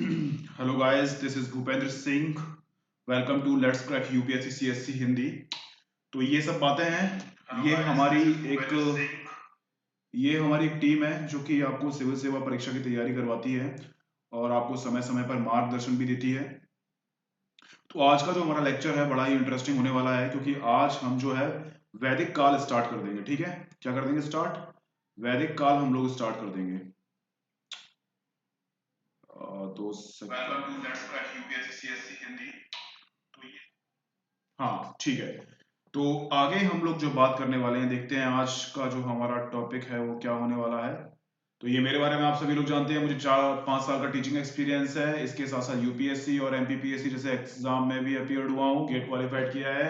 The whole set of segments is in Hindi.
Hello guys, this is Bhupendra Singh. Welcome to let's crack UPSC CSC Hindi. तो ये सब बातें हैं। ये हमारी एक टीम है जो कि आपको सिविल सेवा परीक्षा की तैयारी करवाती है और आपको समय समय पर मार्गदर्शन भी देती है। तो आज का जो हमारा लेक्चर है बड़ा ही इंटरेस्टिंग होने वाला है, क्योंकि आज हम जो है वैदिक काल स्टार्ट कर देंगे। ठीक है, क्या कर देंगे? स्टार्ट वैदिक काल हम लोग स्टार्ट कर देंगे। तो welcome to let's crack UPSC CSC Hindi. तो ये हाँ, ठीक है। तो आगे हम लोग जो बात करने वाले हैं, देखते हैं आज का जो हमारा टॉपिक है वो क्या होने वाला है। तो ये मेरे बारे में आप सभी लोग जानते हैं, मुझे 4-5 साल का टीचिंग एक्सपीरियंस है। इसके साथ साथ यूपीएससी और एमपीपीएससी जैसे एग्जाम में भी अपीयर्ड हुआ हूँ, गेट क्वालिफाइड किया है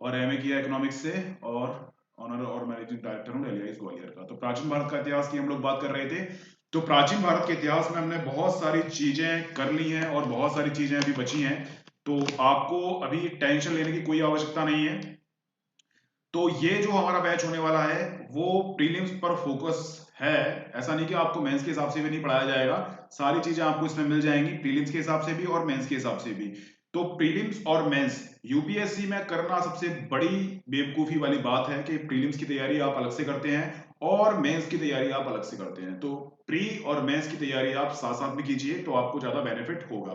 और एमए किया इकोनॉमिक्स से, और ऑनर और मैनेजिंग डायरेक्टर हूँ डेली ग्वालियर का। तो प्राचीन भारत का इतिहास की हम लोग बात कर रहे थे। तो प्राचीन भारत के इतिहास में हमने बहुत सारी चीजें कर ली हैं और बहुत सारी चीजें अभी बची हैं। तो आपको अभी टेंशन लेने की कोई आवश्यकता नहीं है। तो ये जो हमारा बैच होने वाला है वो प्रीलिम्स पर फोकस है। ऐसा नहीं कि आपको मेंस के हिसाब से भी नहीं पढ़ाया जाएगा, सारी चीजें आपको इसमें मिल जाएंगी, प्रीलिम्स के हिसाब से भी और मेंस के हिसाब से भी। तो प्रीलिम्स और मेंस यूपीएससी में करना सबसे बड़ी बेवकूफी वाली बात है कि प्रीलिम्स की तैयारी आप अलग से करते हैं और मेंस की तैयारी आप अलग से करते हैं। तो प्री और मेंस की तैयारी आप साथ साथ में कीजिए तो आपको ज्यादा बेनिफिट होगा।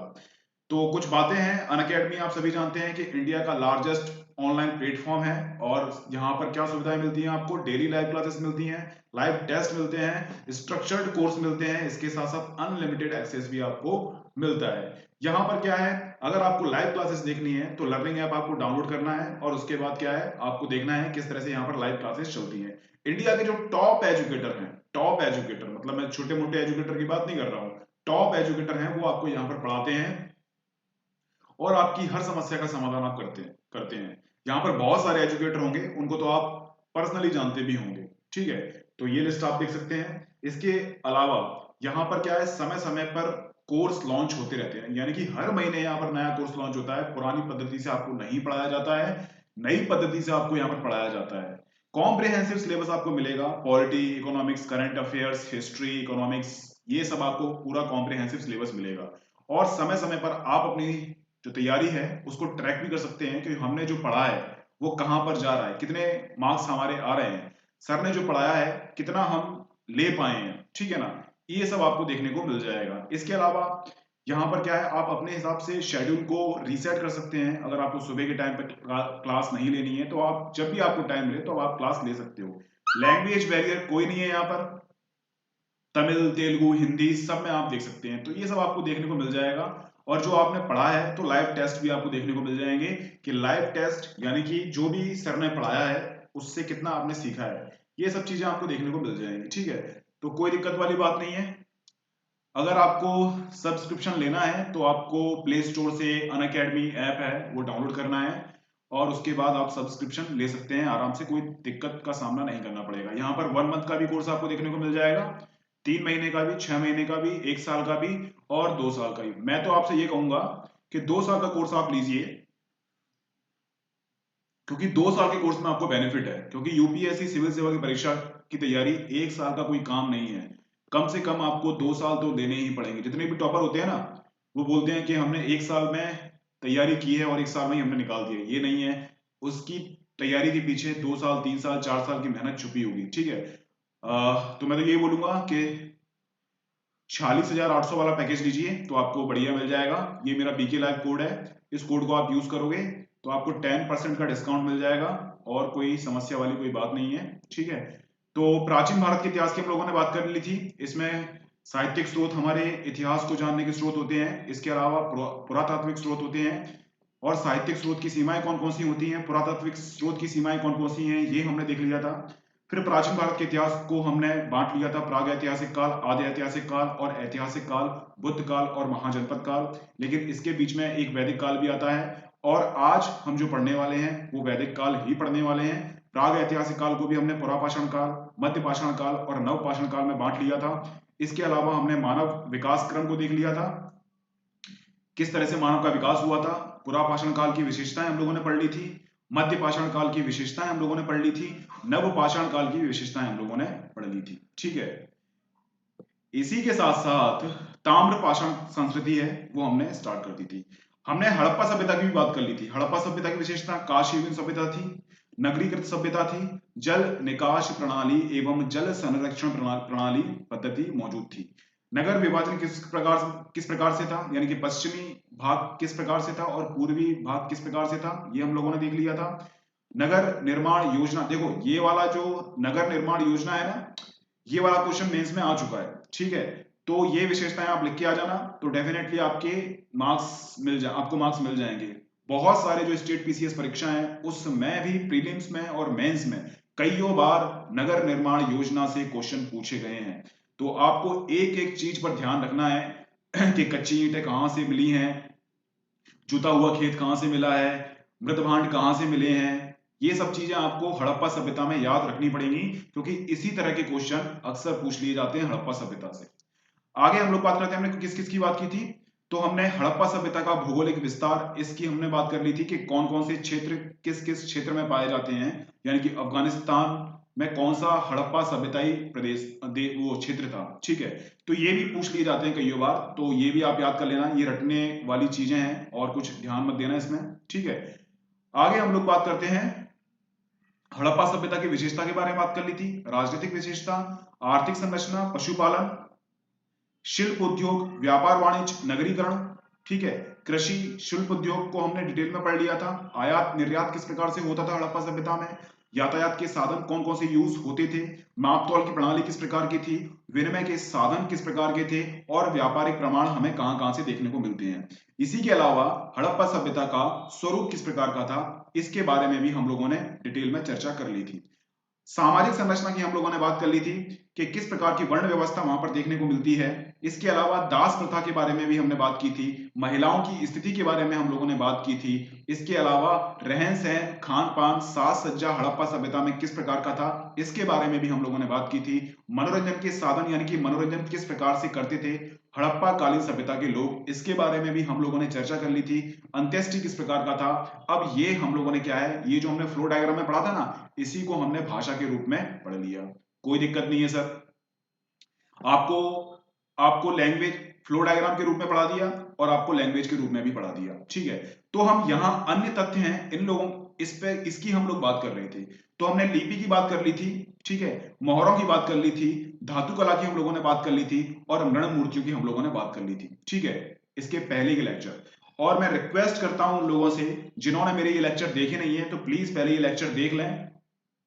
तो कुछ बातें हैं। अनअकैडमी आप सभी जानते हैं कि इंडिया का लार्जेस्ट ऑनलाइन प्लेटफॉर्म है, और यहाँ पर क्या सुविधाएं मिलती हैं आपको? डेली लाइव क्लासेस मिलती हैं, लाइव टेस्ट मिलते हैं, स्ट्रक्चर्ड कोर्स मिलते हैं, इसके साथ साथ अनलिमिटेड एक्सेस भी आपको मिलता है। यहाँ पर क्या है, अगर आपको लाइव क्लासेस देखनी है तो लर्निंग ऐप आपको डाउनलोड करना है और उसके बाद क्या है, आपको देखना है किस तरह से यहाँ पर लाइव क्लासेस चलती हैं। इंडिया के जो टॉप एजुकेटर हैं, टॉप एजुकेटर मतलब मैं छोटे मोटे एजुकेटर की बात नहीं कर रहा हूँ, टॉप एजुकेटर हैं, वो आपको यहाँ पर पढ़ाते हैं और आपकी हर समस्या का समाधान आप करते हैं। यहाँ पर बहुत सारे एजुकेटर होंगे, उनको तो आप पर्सनली जानते भी होंगे। ठीक है, तो ये लिस्ट आप देख सकते हैं। इसके अलावा यहाँ पर क्या है, समय समय पर कोर्स लॉन्च होते रहते हैं, यानी कि हर महीने यहाँ पर नया कोर्स लॉन्च होता है। पुरानी पद्धति से आपको नहीं पढ़ाया जाता है, नई पद्धति से आपको यहाँ पर पढ़ाया जाता है। कॉम्प्रिहेंसिव सिलेबस आपको मिलेगा, polity, economics, current affairs, history, economics, ये सब आपको पूरा कॉम्प्रिहेंसिव सिलेबस मिलेगा। और समय समय पर आप अपनी जो तैयारी है उसको ट्रैक भी कर सकते हैं कि हमने जो पढ़ा है वो कहाँ पर जा रहा है, कितने मार्क्स हमारे आ रहे हैं, सर ने जो पढ़ाया है कितना हम ले पाए हैं। ठीक है ना, ये सब आपको देखने को मिल जाएगा। इसके अलावा यहाँ पर क्या है, आप अपने हिसाब से शेड्यूल को रीसेट कर सकते हैं। अगर आपको सुबह के टाइम पर क्लास नहीं लेनी है तो आप जब भी आपको टाइम मिले तो आप क्लास ले सकते हो। लैंग्वेज बैरियर कोई नहीं है यहाँ पर, तमिल, तेलुगु, हिंदी सब में आप देख सकते हैं। तो ये सब आपको देखने को मिल जाएगा। और जो आपने पढ़ा है तो लाइव टेस्ट भी आपको देखने को मिल जाएंगे कि लाइव टेस्ट यानी कि जो भी सर ने पढ़ाया है उससे कितना आपने सीखा है, ये सब चीजें आपको देखने को मिल जाएंगी। ठीक है, तो कोई दिक्कत वाली बात नहीं है। अगर आपको सब्सक्रिप्शन लेना है तो आपको प्ले स्टोर से अनअकैडमी ऐप है वो डाउनलोड करना है और उसके बाद आप सब्सक्रिप्शन ले सकते हैं आराम से, कोई दिक्कत का सामना नहीं करना पड़ेगा। यहाँ पर 1 मंथ का भी कोर्स आपको देखने को मिल जाएगा, 3 महीने का भी, 6 महीने का भी, 1 साल का भी और 2 साल का भी। मैं तो आपसे ये कहूंगा कि 2 साल का कोर्स आप लीजिए, क्योंकि 2 साल के कोर्स में आपको बेनिफिट है। क्योंकि यूपीएससी सिविल सेवा की परीक्षा की तैयारी 1 साल का कोई काम नहीं है, कम से कम आपको 2 साल तो देने ही पड़ेंगे। जितने भी टॉपर होते हैं ना, वो बोलते हैं कि हमने 1 साल में तैयारी की है और 1 साल में ही हमने निकाल दिया, ये नहीं है। उसकी तैयारी के पीछे 2 साल, 3 साल, 4 साल की मेहनत छुपी होगी। ठीक है, तो मैं तो ये बोलूंगा कि 46,800 वाला पैकेज लीजिए तो आपको बढ़िया मिल जाएगा। ये मेरा बीके लाइव कोड है, इस कोड को आप यूज करोगे तो आपको 10% का डिस्काउंट मिल जाएगा और कोई समस्या वाली कोई बात नहीं है। ठीक है, तो प्राचीन भारत के इतिहास की हम लोगों ने बात कर ली थी। इसमें साहित्यिक स्रोत हमारे इतिहास को जानने के स्रोत होते हैं, इसके अलावा पुरातात्विक स्रोत होते हैं। और साहित्यिक स्रोत की सीमाएं कौन कौन सी होती हैं, पुरातात्विक स्रोत की सीमाएं कौन कौन सी हैं, ये हमने देख लिया था। फिर प्राचीन भारत के इतिहास को हमने बांट लिया था, प्राग ऐतिहासिक काल, आदि ऐतिहासिक काल और ऐतिहासिक काल, बुद्ध काल और महाजनपद काल। लेकिन इसके बीच में एक वैदिक काल भी आता है और आज हम जो पढ़ने वाले हैं वो वैदिक काल ही पढ़ने वाले हैं। प्राग ऐतिहासिक काल को भी हमने पुरापाषाण काल, मध्य पाषाण काल और नव पाषाण काल में बांट लिया था। इसके अलावा हमने मानव विकास क्रम को देख लिया था, किस तरह से मानव का विकास हुआ था। पुरापाषाण काल की विशेषताएं हम लोगों ने पढ़ ली थी, मध्य पाषाण काल की विशेषताएं हम लोगों ने पढ़ ली थी, नव पाषाण काल की विशेषताएं हम लोगों ने पढ़ ली थी। ठीक है, इसी के साथ साथ ताम्र पाषाण संस्कृति है वो हमने स्टार्ट कर दी थी। हमने हड़प्पा सभ्यता की भी बात कर ली थी। हड़प्पा सभ्यता की विशेषता काशीन सभ्यता थी, नगरीकृत सभ्यता थी, जल निकास प्रणाली एवं जल संरक्षण प्रणाली पद्धति मौजूद थी। नगर विभाजन किस प्रकार से था, यानी कि पश्चिमी भाग किस प्रकार से था और पूर्वी भाग किस प्रकार से था, ये हम लोगों ने देख लिया था। नगर निर्माण योजना, देखो ये वाला जो नगर निर्माण योजना है ना, ये वाला क्वेश्चन मेंस में आ चुका है, ठीक है। तो ये विशेषताएं आप लिख के आ जाना, तो डेफिनेटली आपको मार्क्स मिल जाएंगे। बहुत सारे जो स्टेट पीसीएस परीक्षा है उसमें भी, प्रीलिम्स में और मेंस में कईयों बार नगर निर्माण योजना से क्वेश्चन पूछे गए हैं। तो आपको एक एक चीज पर ध्यान रखना है कि कच्ची ईंटें कहां से मिली हैं, जुता हुआ खेत कहां से मिला है, मृत भांड कहां से मिले हैं। ये सब चीजें आपको हड़प्पा सभ्यता में याद रखनी पड़ेंगी, क्योंकि इसी तरह के क्वेश्चन अक्सर पूछ लिए जाते हैं हड़प्पा सभ्यता से। आगे हम लोग बात करते हैं, हमने किस किस की बात की थी। तो हमने हड़प्पा सभ्यता का भौगोलिक विस्तार, इसकी हमने बात कर ली थी कि कौन कौन से क्षेत्र किस किस क्षेत्र में पाए जाते हैं, यानी कि अफगानिस्तान में कौन सा हड़प्पा सभ्यताई वो क्षेत्र था, ठीक है। तो ये भी पूछ लिए जाते हैं कई बार, तो ये भी आप याद कर लेना, ये रटने वाली चीजें हैं और कुछ ध्यान मत देना इसमें, ठीक है। आगे हम लोग बात करते हैं, हड़प्पा सभ्यता की विशेषता के बारे में बात कर ली थी। राजनीतिक विशेषता, आर्थिक संरचना, पशुपालन, शिल्प उद्योग, व्यापार वाणिज्य, नगरीकरण, ठीक है। कृषि, शिल्प उद्योग को हमने डिटेल में पढ़ लिया था। आयात निर्यात किस प्रकार से होता था हड़प्पा सभ्यता में, यातायात के साधन कौन कौन से यूज होते थे, माप तौल की प्रणाली किस प्रकार की थी, विनिमय के साधन किस प्रकार के थे, और व्यापारिक प्रमाण हमें कहां कहां से देखने को मिलते हैं। इसी के अलावा हड़प्पा सभ्यता का स्वरूप किस प्रकार का था, इसके बारे में भी हम लोगों ने डिटेल में चर्चा कर ली थी। सामाजिक संरचना की हम लोगों ने बात कर ली थी कि किस प्रकार की वर्ण व्यवस्था वहां पर देखने को मिलती है। इसके अलावा दास प्रथा के बारे में भी हमने बात की थी। महिलाओं की स्थिति के बारे में हम लोगों ने बात की थी। इसके अलावा रहन सहन, खान पान, साज सज्जा हड़प्पा सभ्यता में किस प्रकार का था, इसके बारे में भी हम लोगों ने बात की थी। मनोरंजन के साधन, यानी कि मनोरंजन किस प्रकार से करते थे हड़प्पा कालीन सभ्यता के लोग, इसके बारे में भी हम लोगों ने चर्चा कर ली थी। अंत्येष्टि किस प्रकार का था। अब ये हम लोगों ने क्या है, ये जो हमने फ्लो डायग्राम में पढ़ा था ना, इसी को हमने भाषा के रूप में पढ़ लिया। कोई दिक्कत नहीं है सर। आपको आपको लैंग्वेज फ्लो डायग्राम के रूप में पढ़ा दिया और आपको लैंग्वेज के रूप में भी पढ़ा दिया, ठीक है। तो हम यहाँ अन्य तथ्य हैं इन लोगों, इसकी हम लोग बात कर रहे थे। तो हमने लिपि की बात कर ली थी, ठीक है, मोहरों की बात कर ली थी, धातु कला की हम लोगों ने बात कर ली थी, और मृण मूर्तियों की हम लोगों ने बात कर ली थी, ठीक है, इसके पहले के लेक्चर। और मैं रिक्वेस्ट करता हूं उन लोगों से जिन्होंने मेरे ये लेक्चर देखे नहीं है, तो प्लीज पहले ये लेक्चर देख लें,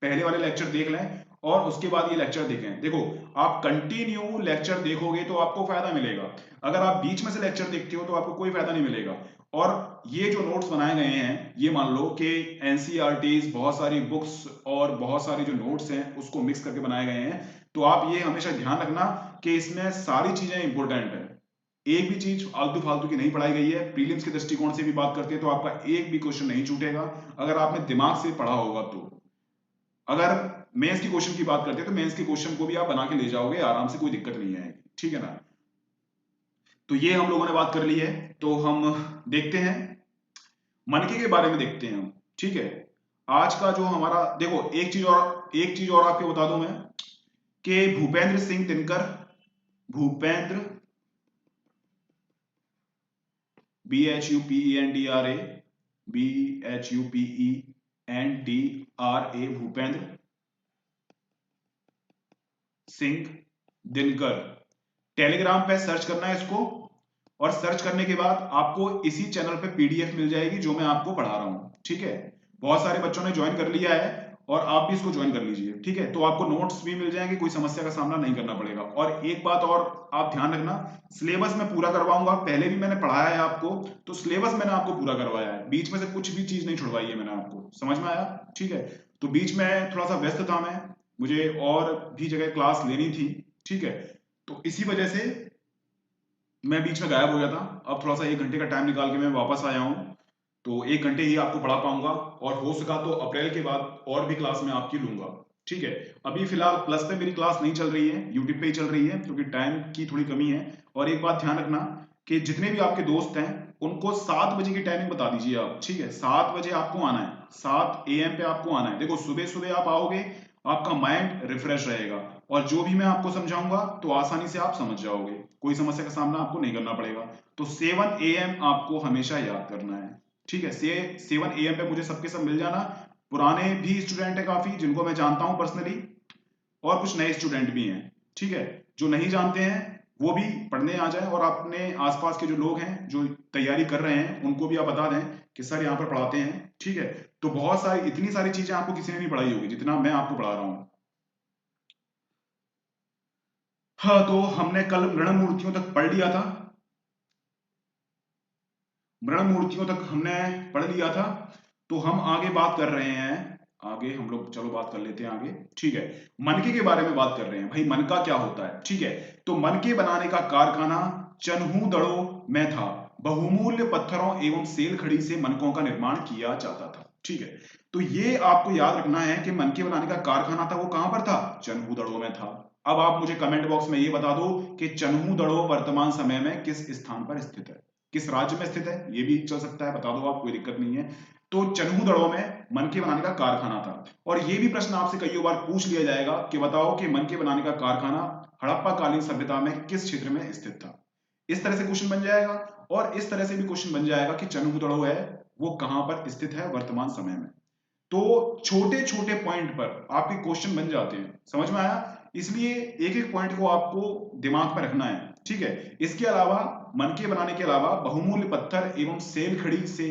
पहले वाले लेक्चर देख लें और उसके बाद ये लेक्चर देखें। देखो, आप कंटिन्यू लेक्चर देखोगे तो आपको फायदा मिलेगा। अगर आप बीच में से लेक्चर देखते हो तो आपको कोई फायदा नहीं मिलेगा। और ये जो नोट्स बनाए गए हैं, ये मान लो कि एनसीईआरटीज, बहुत सारी बुक्स और बहुत सारे जो नोट्स हैं उसको मिक्स करके बनाए गए हैं। तो आप ये हमेशा ध्यान रखना कि इसमें सारी चीजें इंपॉर्टेंट है, एक भी चीज आलतू फालतू की नहीं पढ़ाई गई है। प्रीलिम्स के दृष्टिकोण से भी बात करते हैं तो आपका एक भी क्वेश्चन नहीं छूटेगा अगर आपने दिमाग से पढ़ा होगा तो। अगर मेंस की क्वेश्चन की बात करते हैं तो मेंस के क्वेश्चन को भी आप बना के ले जाओगे आराम से, कोई दिक्कत नहीं आएगी, ठीक है ना। तो ये हम लोगों ने बात कर ली है। तो हम देखते हैं मनके के बारे में, देखते हैं हम, ठीक है। आज का जो हमारा, देखो एक चीज और आपको बता दूं मैं कि Bhupendra Singh Dinkar, Bhupendra, BHUPENDRA, BHUPENDRA, Bhupendra Singh Dinkar. Telegram पे सर्च करना है इसको, और सर्च करने के बाद आपको इसी चैनल पे पीडीएफ मिल जाएगी जो मैं आपको पढ़ा रहा हूं, ठीक है। बहुत सारे बच्चों ने ज्वाइन कर लिया है और आप भी इसको ज्वाइन कर लीजिए, ठीक है। तो आपको नोट्स भी मिल जाएंगे, कोई समस्या का सामना नहीं करना पड़ेगा। और एक बात और आप ध्यान रखना, सिलेबस में पूरा करवाऊंगा। पहले भी मैंने पढ़ाया है आपको, तो सिलेबस मैंने आपको पूरा करवाया है, बीच में से कुछ भी चीज नहीं छुड़वाई है मैंने आपको, समझ में आया, ठीक है। तो बीच में थोड़ा सा व्यस्त था मैं, मुझे और भी जगह क्लास लेनी थी, ठीक है। तो इसी वजह से मैं बीच में गायब हो गया था। अब थोड़ा सा 1 घंटे का टाइम निकाल के मैं वापस आया हूँ, तो 1 घंटे ही आपको पढ़ा पाऊंगा, और हो सका तो अप्रैल के बाद और भी क्लास मैं आपकी लूंगा, ठीक है। अभी फिलहाल प्लस पे मेरी क्लास नहीं चल रही है, यूट्यूब पे ही चल रही है, क्योंकि टाइम की थोड़ी कमी है। और एक बात ध्यान रखना कि जितने भी आपके दोस्त हैं उनको 7 बजे की टाइमिंग बता दीजिए आप, ठीक है। 7 बजे आपको आना है, 7 AM पे आपको आना है। देखो, सुबह सुबह आप आओगे, आपका माइंड रिफ्रेश रहेगा, और जो भी मैं आपको समझाऊंगा तो आसानी से आप समझ जाओगे, कोई समस्या का सामना आपको नहीं करना पड़ेगा। तो 7 AM आपको हमेशा याद करना है, ठीक है। 7 AM पे मुझे सबके सब मिल जाना। पुराने भी स्टूडेंट है काफी जिनको मैं जानता हूं पर्सनली, और कुछ नए स्टूडेंट भी हैं, ठीक है। जो नहीं जानते हैं वो भी पढ़ने आ जाए, और अपने आसपास के जो लोग हैं जो तैयारी कर रहे हैं उनको भी आप बता दें कि सर यहाँ पर पढ़ाते हैं, ठीक है। तो बहुत सारी, इतनी सारी चीजें आपको किसी ने नहीं पढ़ाई होगी जितना मैं आपको पढ़ा रहा हूँ। हाँ, तो हमने कल मृण मूर्तियों तक पढ़ लिया था, मृण मूर्तियों तक हमने पढ़ लिया था। तो हम आगे बात कर रहे हैं, आगे हम लोग चलो बात कर लेते हैं आगे, ठीक है। मनके के बारे में बात कर रहे हैं, भाई मन का क्या होता है, ठीक है। तो मनके बनाने का कारखाना चन्हूदड़ो में था, बहुमूल्य पत्थरों एवं सेल खड़ी से मनकों का निर्माण किया जाता था, ठीक है। तो ये आपको याद रखना है कि मनके बनाने का कारखाना था वो कहां पर था, चन्हूदड़ो में था। अब आप मुझे कमेंट बॉक्स में ये बता दो कि चन्हूदड़ो वर्तमान समय में किस स्थान पर स्थित है, किस राज्य में स्थित है, ये भी चल सकता है, बता दो आप, कोई दिक्कत नहीं है। तो चन्हूदड़ो में मनके बनाने का कारखाना था। और ये भी प्रश्न आपसे कई बार पूछ लिया जाएगा कि बताओ कि मनके बनाने का कारखाना हड़प्पा कालीन सभ्यता में किस क्षेत्र में स्थित था। इस तरह से क्वेश्चन बन जाएगा, और इस तरह से भी क्वेश्चन बन जाएगा कि चन्हूदड़ो है वो कहां पर स्थित है वर्तमान समय में। तो छोटे छोटे पॉइंट पर आपके क्वेश्चन बन जाते हैं, समझ में आया। इसलिए एक एक पॉइंट को आपको दिमाग में रखना है, ठीक है। इसके अलावा मनके बनाने के अलावा बहुमूल्य पत्थर एवं सेल खड़ी से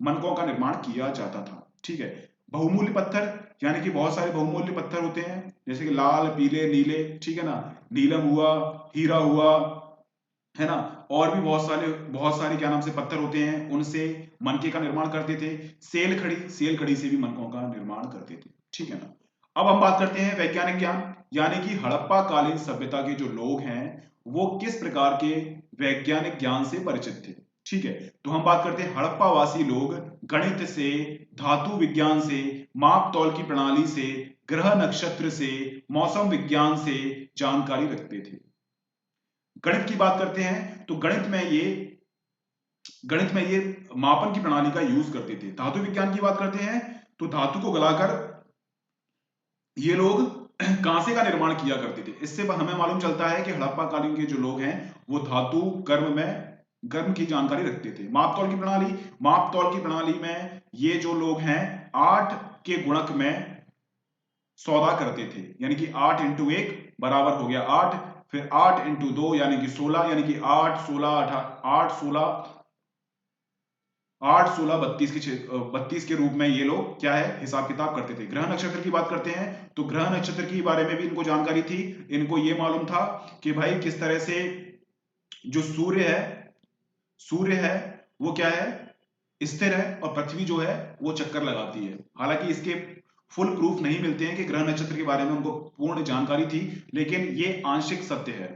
मनकों का निर्माण किया जाता था, ठीक है। बहुमूल्य पत्थर यानी कि बहुत सारे बहुमूल्य पत्थर होते हैं, जैसे कि लाल, पीले, नीले, ठीक है ना, नीलम हुआ, हीरा हुआ, है ना, और भी बहुत सारे क्या नाम से पत्थर होते हैं, उनसे मनके का निर्माण करते थे। सेल खड़ी से भी मनकों का निर्माण करते थे, ठीक है ना। अब हम बात करते हैं वैज्ञानिक ज्ञान, यानी कि हड़प्पा कालीन सभ्यता के जो लोग हैं वो किस प्रकार के वैज्ञानिक ज्ञान से परिचित थे, ठीक है। तो हम बात करते हैं हड़प्पावासी लोग गणित से, धातु विज्ञान से, माप तौल की प्रणाली से, ग्रह नक्षत्र से, मौसम विज्ञान से जानकारी रखते थे। गणित की बात करते हैं तो गणित में ये मापन की प्रणाली का यूज करते थे। धातु विज्ञान की बात करते हैं तो धातु को गलाकर ये लोग कांसे का निर्माण किया करते थे। इससे हमें मालूम चलता है कि हड़प्पा कालीन के जो लोग हैं वो धातु गर्म की जानकारी रखते थे। माप तौल की प्रणाली में ये जो लोग हैं 8 के गुणक में सौदा करते थे, यानी कि 8 इंटू 1 बराबर हो गया 8, फिर 8 इंटू 2 यानी कि 16, यानी कि 8 16 32 के रूप में ये लोग क्या है हिसाब किताब करते थे। ग्रह नक्षत्र की बात करते हैं तो ग्रह नक्षत्र के बारे में भी इनको जानकारी थी। इनको ये मालूम था कि भाई किस तरह से जो सूर्य है वो क्या है, स्थिर है, और पृथ्वी जो है वो चक्कर लगाती है। हालांकि इसके फुल प्रूफ नहीं मिलते हैं कि ग्रह नक्षत्र के बारे में उनको पूर्ण जानकारी थी, लेकिन ये आंशिक सत्य है।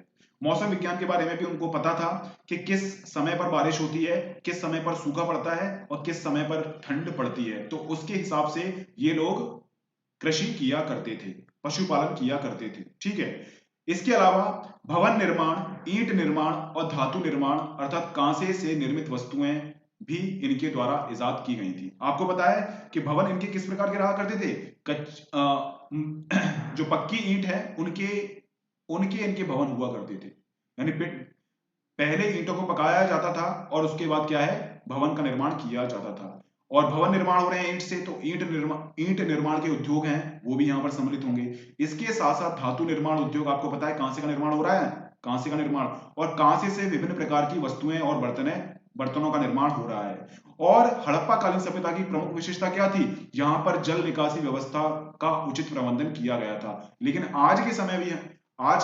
मौसम विज्ञान के बारे में भी उनको पता था कि किस समय पर बारिश होती है, किस समय पर सूखा पड़ता है, और किस समय पर ठंड पड़ती है। तो उसके हिसाब से ये लोग कृषि किया करते थे, पशुपालन किया करते थे, ठीक है। इसके अलावा भवन निर्माण, ईंट निर्माण और धातु निर्माण अर्थात कांसे से निर्मित वस्तुएं भी इनके द्वारा इजाद की गई थी। आपको पता है कि भवन इनके किस प्रकार के रहा करते थे, जो पक्की ईंट है उनके उनके इनके भवन हुआ करते थे। यानी पहले ईंटों को पकाया जाता था और उसके बाद क्या है भवन का निर्माण किया जाता था। और भवन निर्माण हो रहे हैं ईंट से, तो ईंट निर्माण के उद्योग हैं वो भी यहाँ पर सम्मिलित होंगे। इसके साथ साथ धातु निर्माण उद्योग, आपको पता है कांसे का निर्माण हो रहा है, कांसे का निर्माण, और कांसे से विभिन्न प्रकार की वस्तुएं और बर्तनों का निर्माण हो रहा है। और हड़प्पा कालीन सभ्यता की प्रमुख विशेषता क्या थी, यहाँ पर जल निकासी व्यवस्था का उचित प्रबंधन किया गया था। लेकिन आज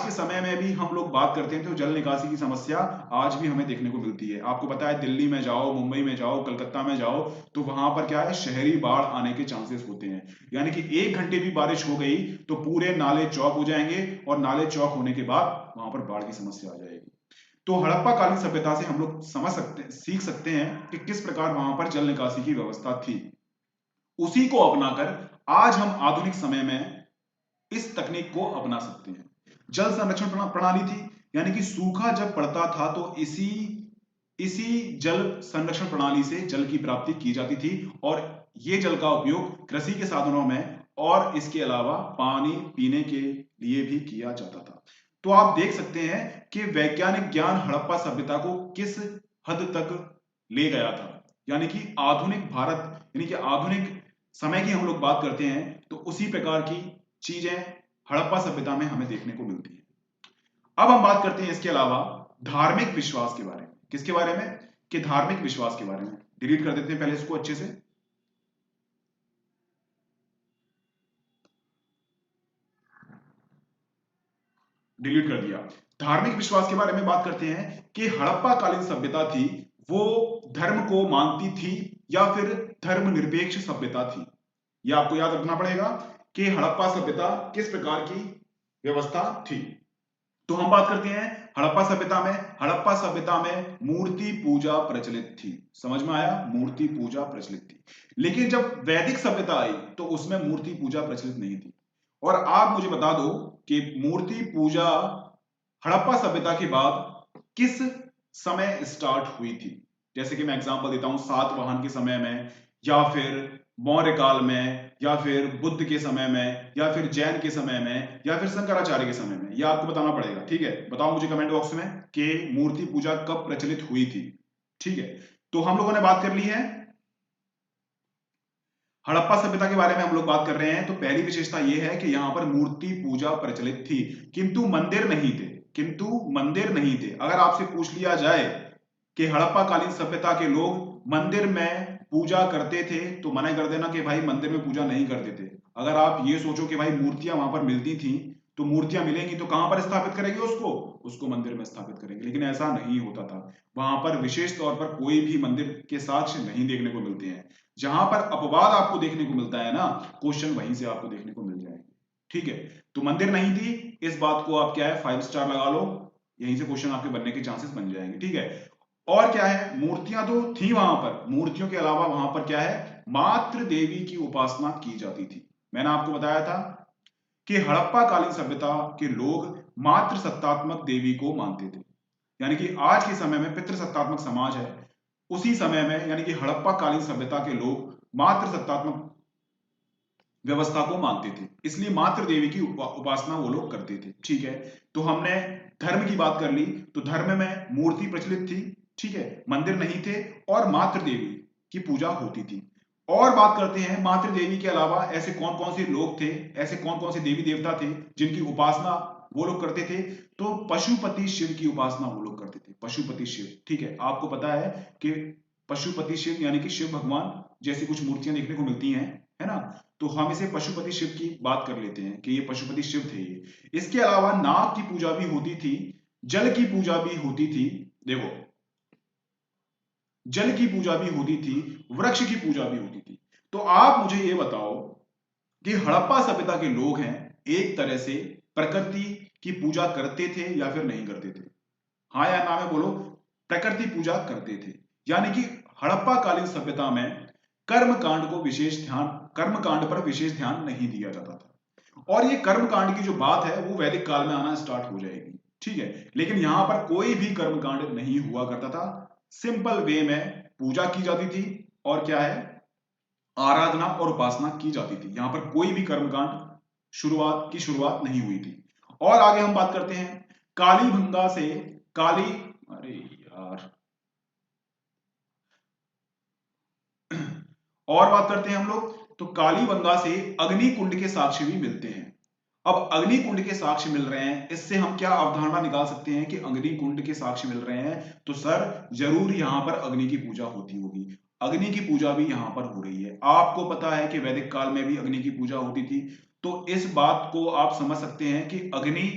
के समय में भी हम लोग बात करते हैं तो जल निकासी की समस्या आज भी हमें देखने को मिलती है। आपको पता है दिल्ली में जाओ, मुंबई में जाओ, कलकत्ता में जाओ, तो वहां पर क्या है शहरी बाढ़ आने के चांसेस होते हैं। यानी कि 1 घंटे भी बारिश हो गई तो पूरे नाले चौक हो जाएंगे, और नाले चौक होने के बाद वहां पर बाढ़ की समस्या आ जाएगी। तो हड़प्पा कालीन सभ्यता से हम लोग सीख सकते हैं कि किस प्रकार वहां पर जल निकासी की व्यवस्था थी। उसी को अपनाकर आज हम आधुनिक समय में इस तकनीक को अपना सकते हैं। जल संरक्षण प्रणाली थी, यानी कि सूखा जब पड़ता था तो इसी इसी जल संरक्षण प्रणाली से जल की प्राप्ति की जाती थी, और ये जल का उपयोग कृषि के साधनों में और इसके अलावा पानी पीने के लिए भी किया जाता था। तो आप देख सकते हैं कि वैज्ञानिक ज्ञान हड़प्पा सभ्यता को किस हद तक ले गया था। यानी कि आधुनिक भारत, यानी कि आधुनिक समय की हम लोग बात करते हैं तो उसी प्रकार की चीजें हड़प्पा सभ्यता में हमें देखने को मिलती है। अब हम बात करते हैं इसके अलावा धार्मिक विश्वास के बारे में। किसके बारे में? कि धार्मिक विश्वास के बारे में। डिलीट कर देते हैं पहले इसको अच्छे से। डिलीट कर दिया। धार्मिक विश्वास के बारे में बात करते हैं कि हड़प्पा कालीन सभ्यता थी वो धर्म को मानती थी या फिर धर्मनिरपेक्ष सभ्यता थी। यह आपको याद रखना पड़ेगा कि हड़प्पा सभ्यता किस प्रकार की व्यवस्था थी। तो हम बात करते हैं हड़प्पा सभ्यता में मूर्ति पूजा प्रचलित थी। समझ में आया? मूर्ति पूजा प्रचलित थी। लेकिन जब वैदिक सभ्यता आई तो उसमें मूर्ति पूजा प्रचलित नहीं थी। और आप मुझे बता दो कि मूर्ति पूजा हड़प्पा सभ्यता के बाद किस समय स्टार्ट हुई थी। जैसे कि मैं एग्जांपल देता हूं, सातवाहन के समय में, या फिर मौर्य काल में, या फिर बुद्ध के समय में, या फिर जैन के समय में, या फिर शंकराचार्य के समय में। यह आपको बताना पड़ेगा। ठीक है, बताओ मुझे कमेंट बॉक्स में कि मूर्ति पूजा कब प्रचलित हुई थी। ठीक है, तो हम लोगों ने बात कर ली है हड़प्पा सभ्यता के बारे में। हम लोग बात कर रहे हैं तो पहली विशेषता यह है कि यहां पर मूर्ति पूजा प्रचलित थी किंतु मंदिर नहीं थे। अगर आपसे पूछ लिया जाए कि हड़प्पा कालीन सभ्यता के लोग मंदिर में पूजा करते थे तो मना कर देना कि भाई मंदिर में पूजा नहीं करते थे। अगर आप ये सोचो कि भाई मूर्तियां वहां पर मिलती थी तो मूर्तियां मिलेंगी तो कहां पर स्थापित करेंगे उसको मंदिर में स्थापित करेंगे। लेकिन ऐसा नहीं होता था। वहां पर विशेष तौर पर कोई भी मंदिर के साक्ष्य नहीं देखने को मिलते हैं। जहां पर अपवाद आपको देखने को मिलता है ना, क्वेश्चन वहीं से आपको देखने को मिल जाएंगे। ठीक है, तो मंदिर नहीं थी, इस बात को आप क्या है 5 स्टार लगा लो, यहीं से क्वेश्चन आपके बनने के चांसेस बन जाएंगे। ठीक है, और क्या है, मूर्तियां तो थी वहां पर, मूर्तियों के अलावा वहां पर क्या है, मातृ देवी की उपासना की जाती थी। मैंने आपको बताया था कि हड़प्पा कालीन सभ्यता के लोग मातृ सत्तात्मक देवी को मानते थे। यानी कि आज के समय में पितृसत्तात्मक समाज है, उसी समय में यानी कि हड़प्पा कालीन सभ्यता के लोग मातृ सत्तात्मक व्यवस्था को मानते थे, इसलिए मातृ देवी की उपासना वो लोग करते थे। ठीक है, तो हमने धर्म की बात कर ली, तो धर्म में मूर्ति प्रचलित थी, ठीक है, मंदिर नहीं थे और मातृ देवी की पूजा होती थी। और बात करते हैं मातृ देवी के अलावा ऐसे कौन कौन से लोग थे, ऐसे कौन कौन से देवी देवता थे जिनकी उपासना वो लोग करते थे। तो पशुपति शिव की उपासना वो लोग करते थे, पशुपति शिव। ठीक है, आपको पता है कि पशुपति शिव यानी कि शिव भगवान जैसी कुछ मूर्तियां देखने को मिलती हैं, है ना, तो हम इसे पशुपति शिव की बात कर लेते हैं कि ये पशुपति शिव थे ये। इसके अलावा नाग की पूजा भी होती थी, जल की पूजा भी होती थी, देखो जल की पूजा भी होती थी, वृक्ष की पूजा भी होती थी। तो आप मुझे ये बताओ कि हड़प्पा सभ्यता के लोग हैं एक तरह से प्रकृति की पूजा करते थे या फिर नहीं करते थे? हाँ या ना में बोलो। प्रकृति पूजा करते थे, यानी कि हड़प्पा कालीन सभ्यता में कर्म कांड पर विशेष ध्यान नहीं दिया जाता था। और ये कर्म कांड की जो बात है वो वैदिक काल में आना स्टार्ट हो जाएगी। ठीक है, लेकिन यहां पर कोई भी कर्म कांड नहीं हुआ करता था, सिंपल वे में पूजा की जाती थी और क्या है, आराधना और उपासना की जाती थी। यहां पर कोई भी कर्मकांड शुरुआत नहीं हुई थी। और आगे हम बात करते हैं कालीभंगा से काली अरे यार और बात करते हैं हम लोग तो कालीबंगा से अग्निकुंड के साक्ष्य भी मिलते हैं। अब अग्निकुंड के साक्ष्य मिल रहे हैं, इससे हम क्या अवधारणा निकाल सकते हैं कि अग्निकुंड के साक्ष्य मिल रहे हैं तो सर जरूर यहां पर अग्नि की पूजा होती होगी। अग्नि की पूजा भी यहां पर हो रही है। आपको पता है कि वैदिक काल में भी अग्नि की पूजा होती थी, तो इस बात को आप समझ सकते हैं कि अग्नि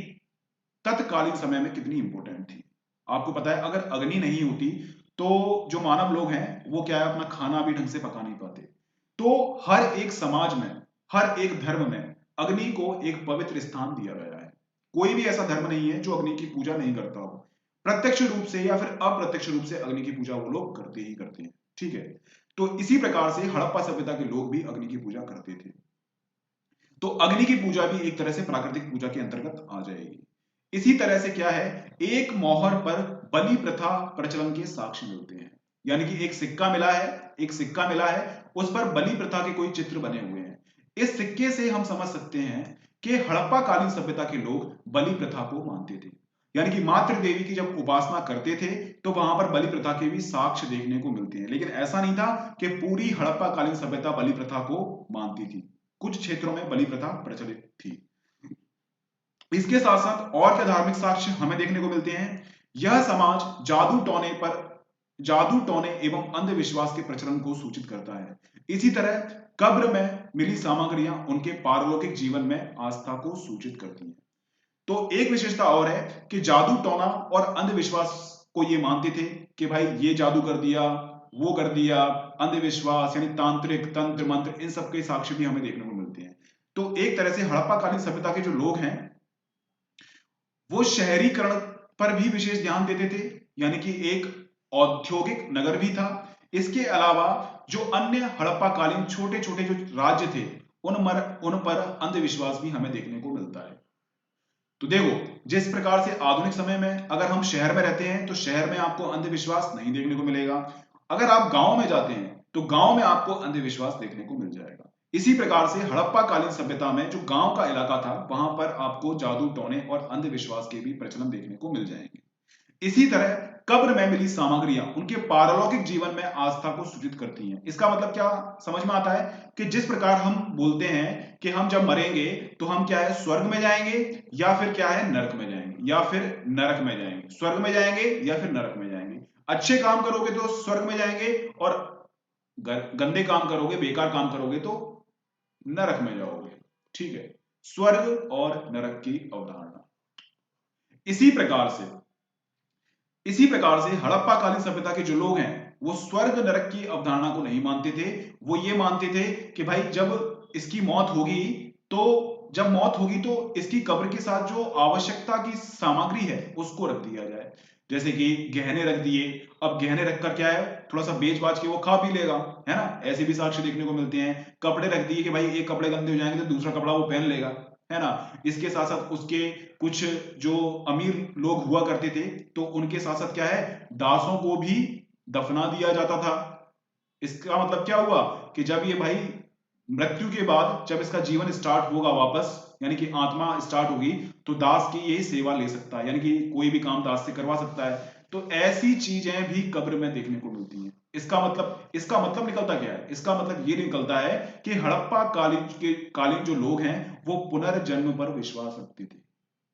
तत्कालीन समय में कितनी इंपॉर्टेंट थी। आपको पता है अगर अग्नि नहीं होती तो जो मानव लोग हैं वो क्या है, अपना खाना भी ढंग से पका नहीं पाते। तो हर एक समाज में, हर एक धर्म में अग्नि को एक पवित्र स्थान दिया गया है। कोई भी ऐसा धर्म नहीं है जो अग्नि की पूजा नहीं करता हो। प्रत्यक्ष रूप से या फिर अप्रत्यक्ष रूप से अग्नि की पूजा वो लोग करते ही करते हैं। ठीक है, तो इसी प्रकार से हड़प्पा सभ्यता के लोग भी अग्नि की पूजा करते थे। तो अग्नि की पूजा भी एक तरह से प्राकृतिक पूजा के अंतर्गत आ जाएगी। इसी तरह से क्या है, एक मोहर पर बलि प्रथा प्रचलन के साक्ष्य मिलते हैं। यानी कि एक सिक्का मिला है, उस पर बलि प्रथा के कोई चित्र बने हुए हैं। इस सिक्के से हम समझ सकते हैं कि हड़प्पा कालीन सभ्यता के लोग बलि प्रथा को मानते थे, यानी कि मातृ देवी की जब उपासना करते थे तो वहां पर बलि प्रथा के भी साक्ष्य देखने को मिलते हैं। लेकिन ऐसा नहीं था कि पूरी हड़प्पा कालीन सभ्यता बलि प्रथा को मानती थी, कुछ क्षेत्रों में बलि प्रथा प्रचलित थी। इसके साथ साथ और क्या धार्मिक साक्ष्य हमें देखने को मिलते हैं? यह समाज जादू टोने एवं अंधविश्वास के प्रचलन को सूचित करता है। इसी तरह कब्र में मिली सामग्रियां उनके पारलौकिक जीवन में आस्था को सूचित करती हैं। तो एक विशेषता और है कि जादू टोना और अंधविश्वास को ये मानते थे कि भाई ये जादू कर दिया, वो कर दिया, अंधविश्वास यानी तांत्रिक तंत्र मंत्र, इन सब के साक्ष्य भी हमें देखने को मिलते हैं। तो एक तरह से हड़प्पा कालीन सभ्यता के जो लोग हैं वो शहरीकरण पर भी विशेष ध्यान देते थे, यानी कि एक औद्योगिक नगर भी था। इसके अलावा जो अन्य हड़प्पा कालीन छोटे छोटे जो राज्य थे उन पर अंधविश्वास भी हमें देखने को मिलता है। तो देखो, जिस प्रकार से आधुनिक समय में अगर हम शहर में रहते हैं तो शहर में आपको अंधविश्वास नहीं देखने को मिलेगा, अगर आप गांव में जाते हैं तो गांव में आपको अंधविश्वास देखने को मिल जाएगा। इसी प्रकार से हड़प्पा कालीन सभ्यता में जो गांव का इलाका था वहां पर आपको जादू टोने और अंधविश्वास के भी प्रचलन देखने को मिल जाएंगे। इसी तरह कब्र में मिली सामग्रियां उनके पारलौकिक जीवन में आस्था को सूचित करती हैं। इसका मतलब क्या समझ में आता है कि जिस प्रकार हम बोलते हैं कि हम जब मरेंगे तो हम क्या है, स्वर्ग में जाएंगे या फिर क्या है, नरक में जाएंगे या फिर नरक में जाएंगे, स्वर्ग में जाएंगे या फिर नरक में जाएंगे। अच्छे काम करोगे तो स्वर्ग में जाएंगे और गंदे काम करोगे, बेकार काम करोगे तो नरक में जाओगे। ठीक है, स्वर्ग और नरक की अवधारणा। इसी प्रकार से हड़प्पा कालीन सभ्यता के जो लोग हैं वो स्वर्ग नरक की अवधारणा को नहीं मानते थे। वो ये मानते थे कि भाई जब इसकी मौत होगी तो इसकी कब्र के साथ जो आवश्यकता की सामग्री है उसको रख दिया जाए। जैसे कि गहने रख दिए, अब गहने रखकर क्या है, थोड़ा सा बेच बाच के वो खा पी लेगा, है ना। ऐसे भी साक्ष्य देखने को मिलते हैं। कपड़े रख दिए कि भाई एक कपड़े गंदे हो जाएंगे तो दूसरा कपड़ा वो पहन लेगा, है ना। इसके साथ साथ उसके कुछ जो अमीर लोग हुआ करते थे तो उनके साथ साथ क्या है, दासों को भी दफना दिया जाता था। इसका मतलब क्या हुआ कि जब ये भाई मृत्यु के बाद जब इसका जीवन स्टार्ट होगा वापस, यानी कि आत्मा स्टार्ट होगी, तो दास की ये सेवा ले सकता है, यानी कि कोई भी काम दास से करवा सकता है। तो ऐसी चीजें भी कब्र में देखने को मिलती हैं। इसका मतलब निकलता क्या है? इसका मतलब ये निकलता है कि हड़प्पा कालीन जो लोग हैं वो पुनर्जन्म पर विश्वास रखते थे,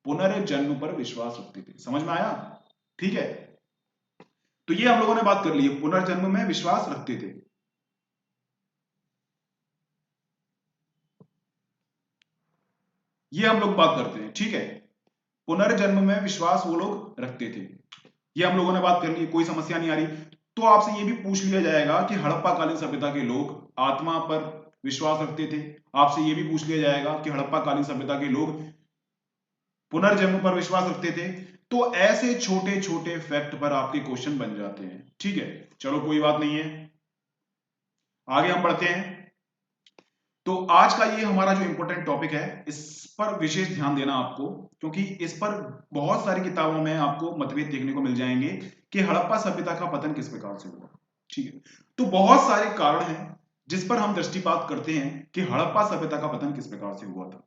पुनर्जन्म पर विश्वास रखते थे। समझ में आया? ठीक है, तो ये हम लोगों ने बात कर ली है, पुनर्जन्म में विश्वास रखते थे। ये हम लोग बात करते हैं, ठीक है। पुनर्जन्म में विश्वास वो लोग रखते थे, ये हम लोगों ने बात कर ली, कोई समस्या नहीं आ रही। तो आपसे ये भी पूछ लिया जाएगा कि हड़प्पा कालीन सभ्यता के लोग आत्मा पर विश्वास रखते थे। आपसे ये भी पूछ लिया जाएगा कि हड़प्पा कालीन सभ्यता के लोग पुनर्जन्म पर विश्वास रखते थे। तो ऐसे छोटे छोटे फैक्ट पर आपके क्वेश्चन बन जाते हैं, ठीक है। चलो कोई बात नहीं है, आगे हम बढ़ते हैं। तो आज का ये हमारा जो इंपॉर्टेंट टॉपिक है इस पर विशेष ध्यान देना आपको, क्योंकि इस पर बहुत सारी किताबों में आपको मतभेद देखने को मिल जाएंगे कि हड़प्पा सभ्यता का पतन किस प्रकार से हुआ। ठीक है, तो बहुत सारे कारण हैं जिस पर हम दृष्टिपात करते हैं कि हड़प्पा सभ्यता का पतन किस प्रकार से हुआ था,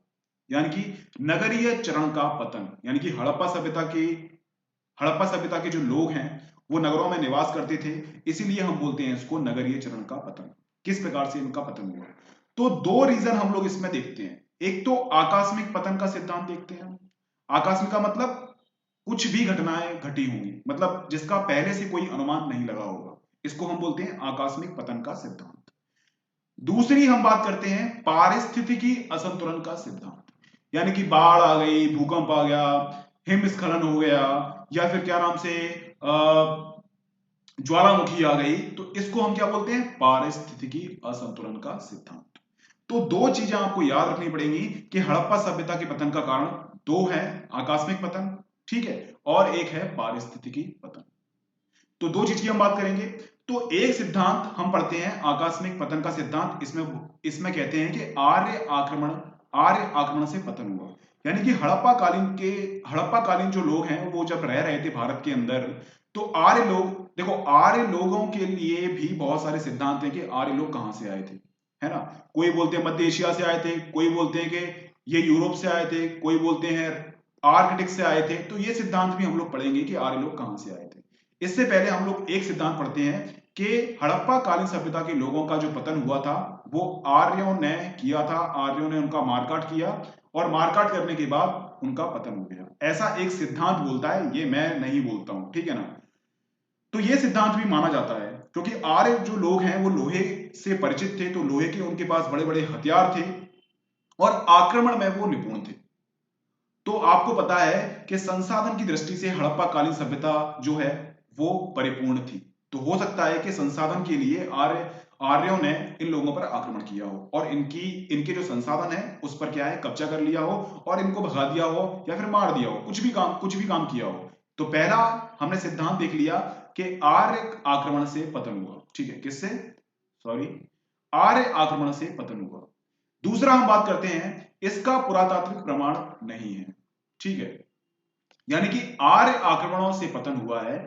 यानी कि नगरीय चरण का पतन। यानी कि हड़प्पा सभ्यता के जो लोग हैं वो नगरों में निवास करते थे, इसीलिए हम बोलते हैं इसको नगरीय चरण का पतन। किस प्रकार से इनका पतन हुआ, तो दो रीजन हम लोग इसमें देखते हैं। एक तो आकस्मिक पतन का सिद्धांत देखते हैं। आकस्मिक का मतलब कुछ भी घटनाएं घटी होंगी, मतलब जिसका पहले से कोई अनुमान नहीं लगा होगा, इसको हम बोलते हैं आकस्मिक पतन का सिद्धांत। दूसरी हम बात करते हैं पारिस्थितिकी असंतुलन का सिद्धांत, यानी कि बाढ़ आ गई, भूकंप आ गया, हिमस्खलन हो गया, या फिर क्या नाम से ज्वालामुखी आ गई, तो इसको हम क्या बोलते हैं, पारिस्थितिकी असंतुलन का सिद्धांत। तो दो चीजें आपको याद रखनी पड़ेंगी कि हड़प्पा सभ्यता के पतन का कारण दो है, आकस्मिक पतन, ठीक है, और एक है पारिस्थितिकी पतन। तो दो चीज की हम बात करेंगे। तो एक सिद्धांत हम पढ़ते हैं आकस्मिक पतन का सिद्धांत, इसमें कहते हैं कि आर्य आक्रमण से पतन हुआ। यानी कि हड़प्पा कालीन जो लोग हैं वो जब रह रहे थे भारत के अंदर, तो आर्य लोग, देखो आर्य लोगों के लिए भी बहुत सारे सिद्धांत हैं कि आर्य लोग कहां से आए थे, है ना। कोई बोलते हैं मध्य एशिया से आए थे, कोई बोलते हैं कि ये यूरोप से आए थे, कोई बोलते हैं आर्कटिक से आए थे। तो ये सिद्धांत भी हम लोग पढ़ेंगे कि आर्य लोग कहां से आए थे। इससे पहले हम लोग एक सिद्धांत पढ़ते हैं कि हड़प्पा कालीन सभ्यता के लोगों का जो पतन हुआ था वो आर्यों ने किया था। आर्यों ने उनका मारकाट किया और मारकाट करने के बाद उनका पतन हो गया, ऐसा एक सिद्धांत बोलता है, ये मैं नहीं बोलता हूं, ठीक है ना। तो ये सिद्धांत भी माना जाता है क्योंकि आर्य जो लोग हैं वो लोहे से परिचित थे, तो लोहे के उनके पास बड़े बड़े हथियार थे और आक्रमण में वो निपुण थे। तो आपको पता है कि संसाधन की दृष्टि से हड़प्पा कालीन सभ्यता जो है वो परिपूर्ण थी। तो हो सकता है कि संसाधन के लिए आर्यों ने इन लोगों पर आक्रमण किया हो और इनके जो संसाधन है उस पर क्या है कब्जा कर लिया हो और इनको भगा दिया हो या फिर मार दिया हो, कुछ भी काम किया हो। तो पहला हमने सिद्धांत देख लिया कि आर्य आक्रमण से पतन हुआ, ठीक है, किससे, सॉरी, आर्य आक्रमण से पतन हुआ। दूसरा हम बात करते हैं, इसका पुरातात्विक प्रमाण नहीं है, ठीक है, यानी कि आर्य आक्रमणों से पतन हुआ है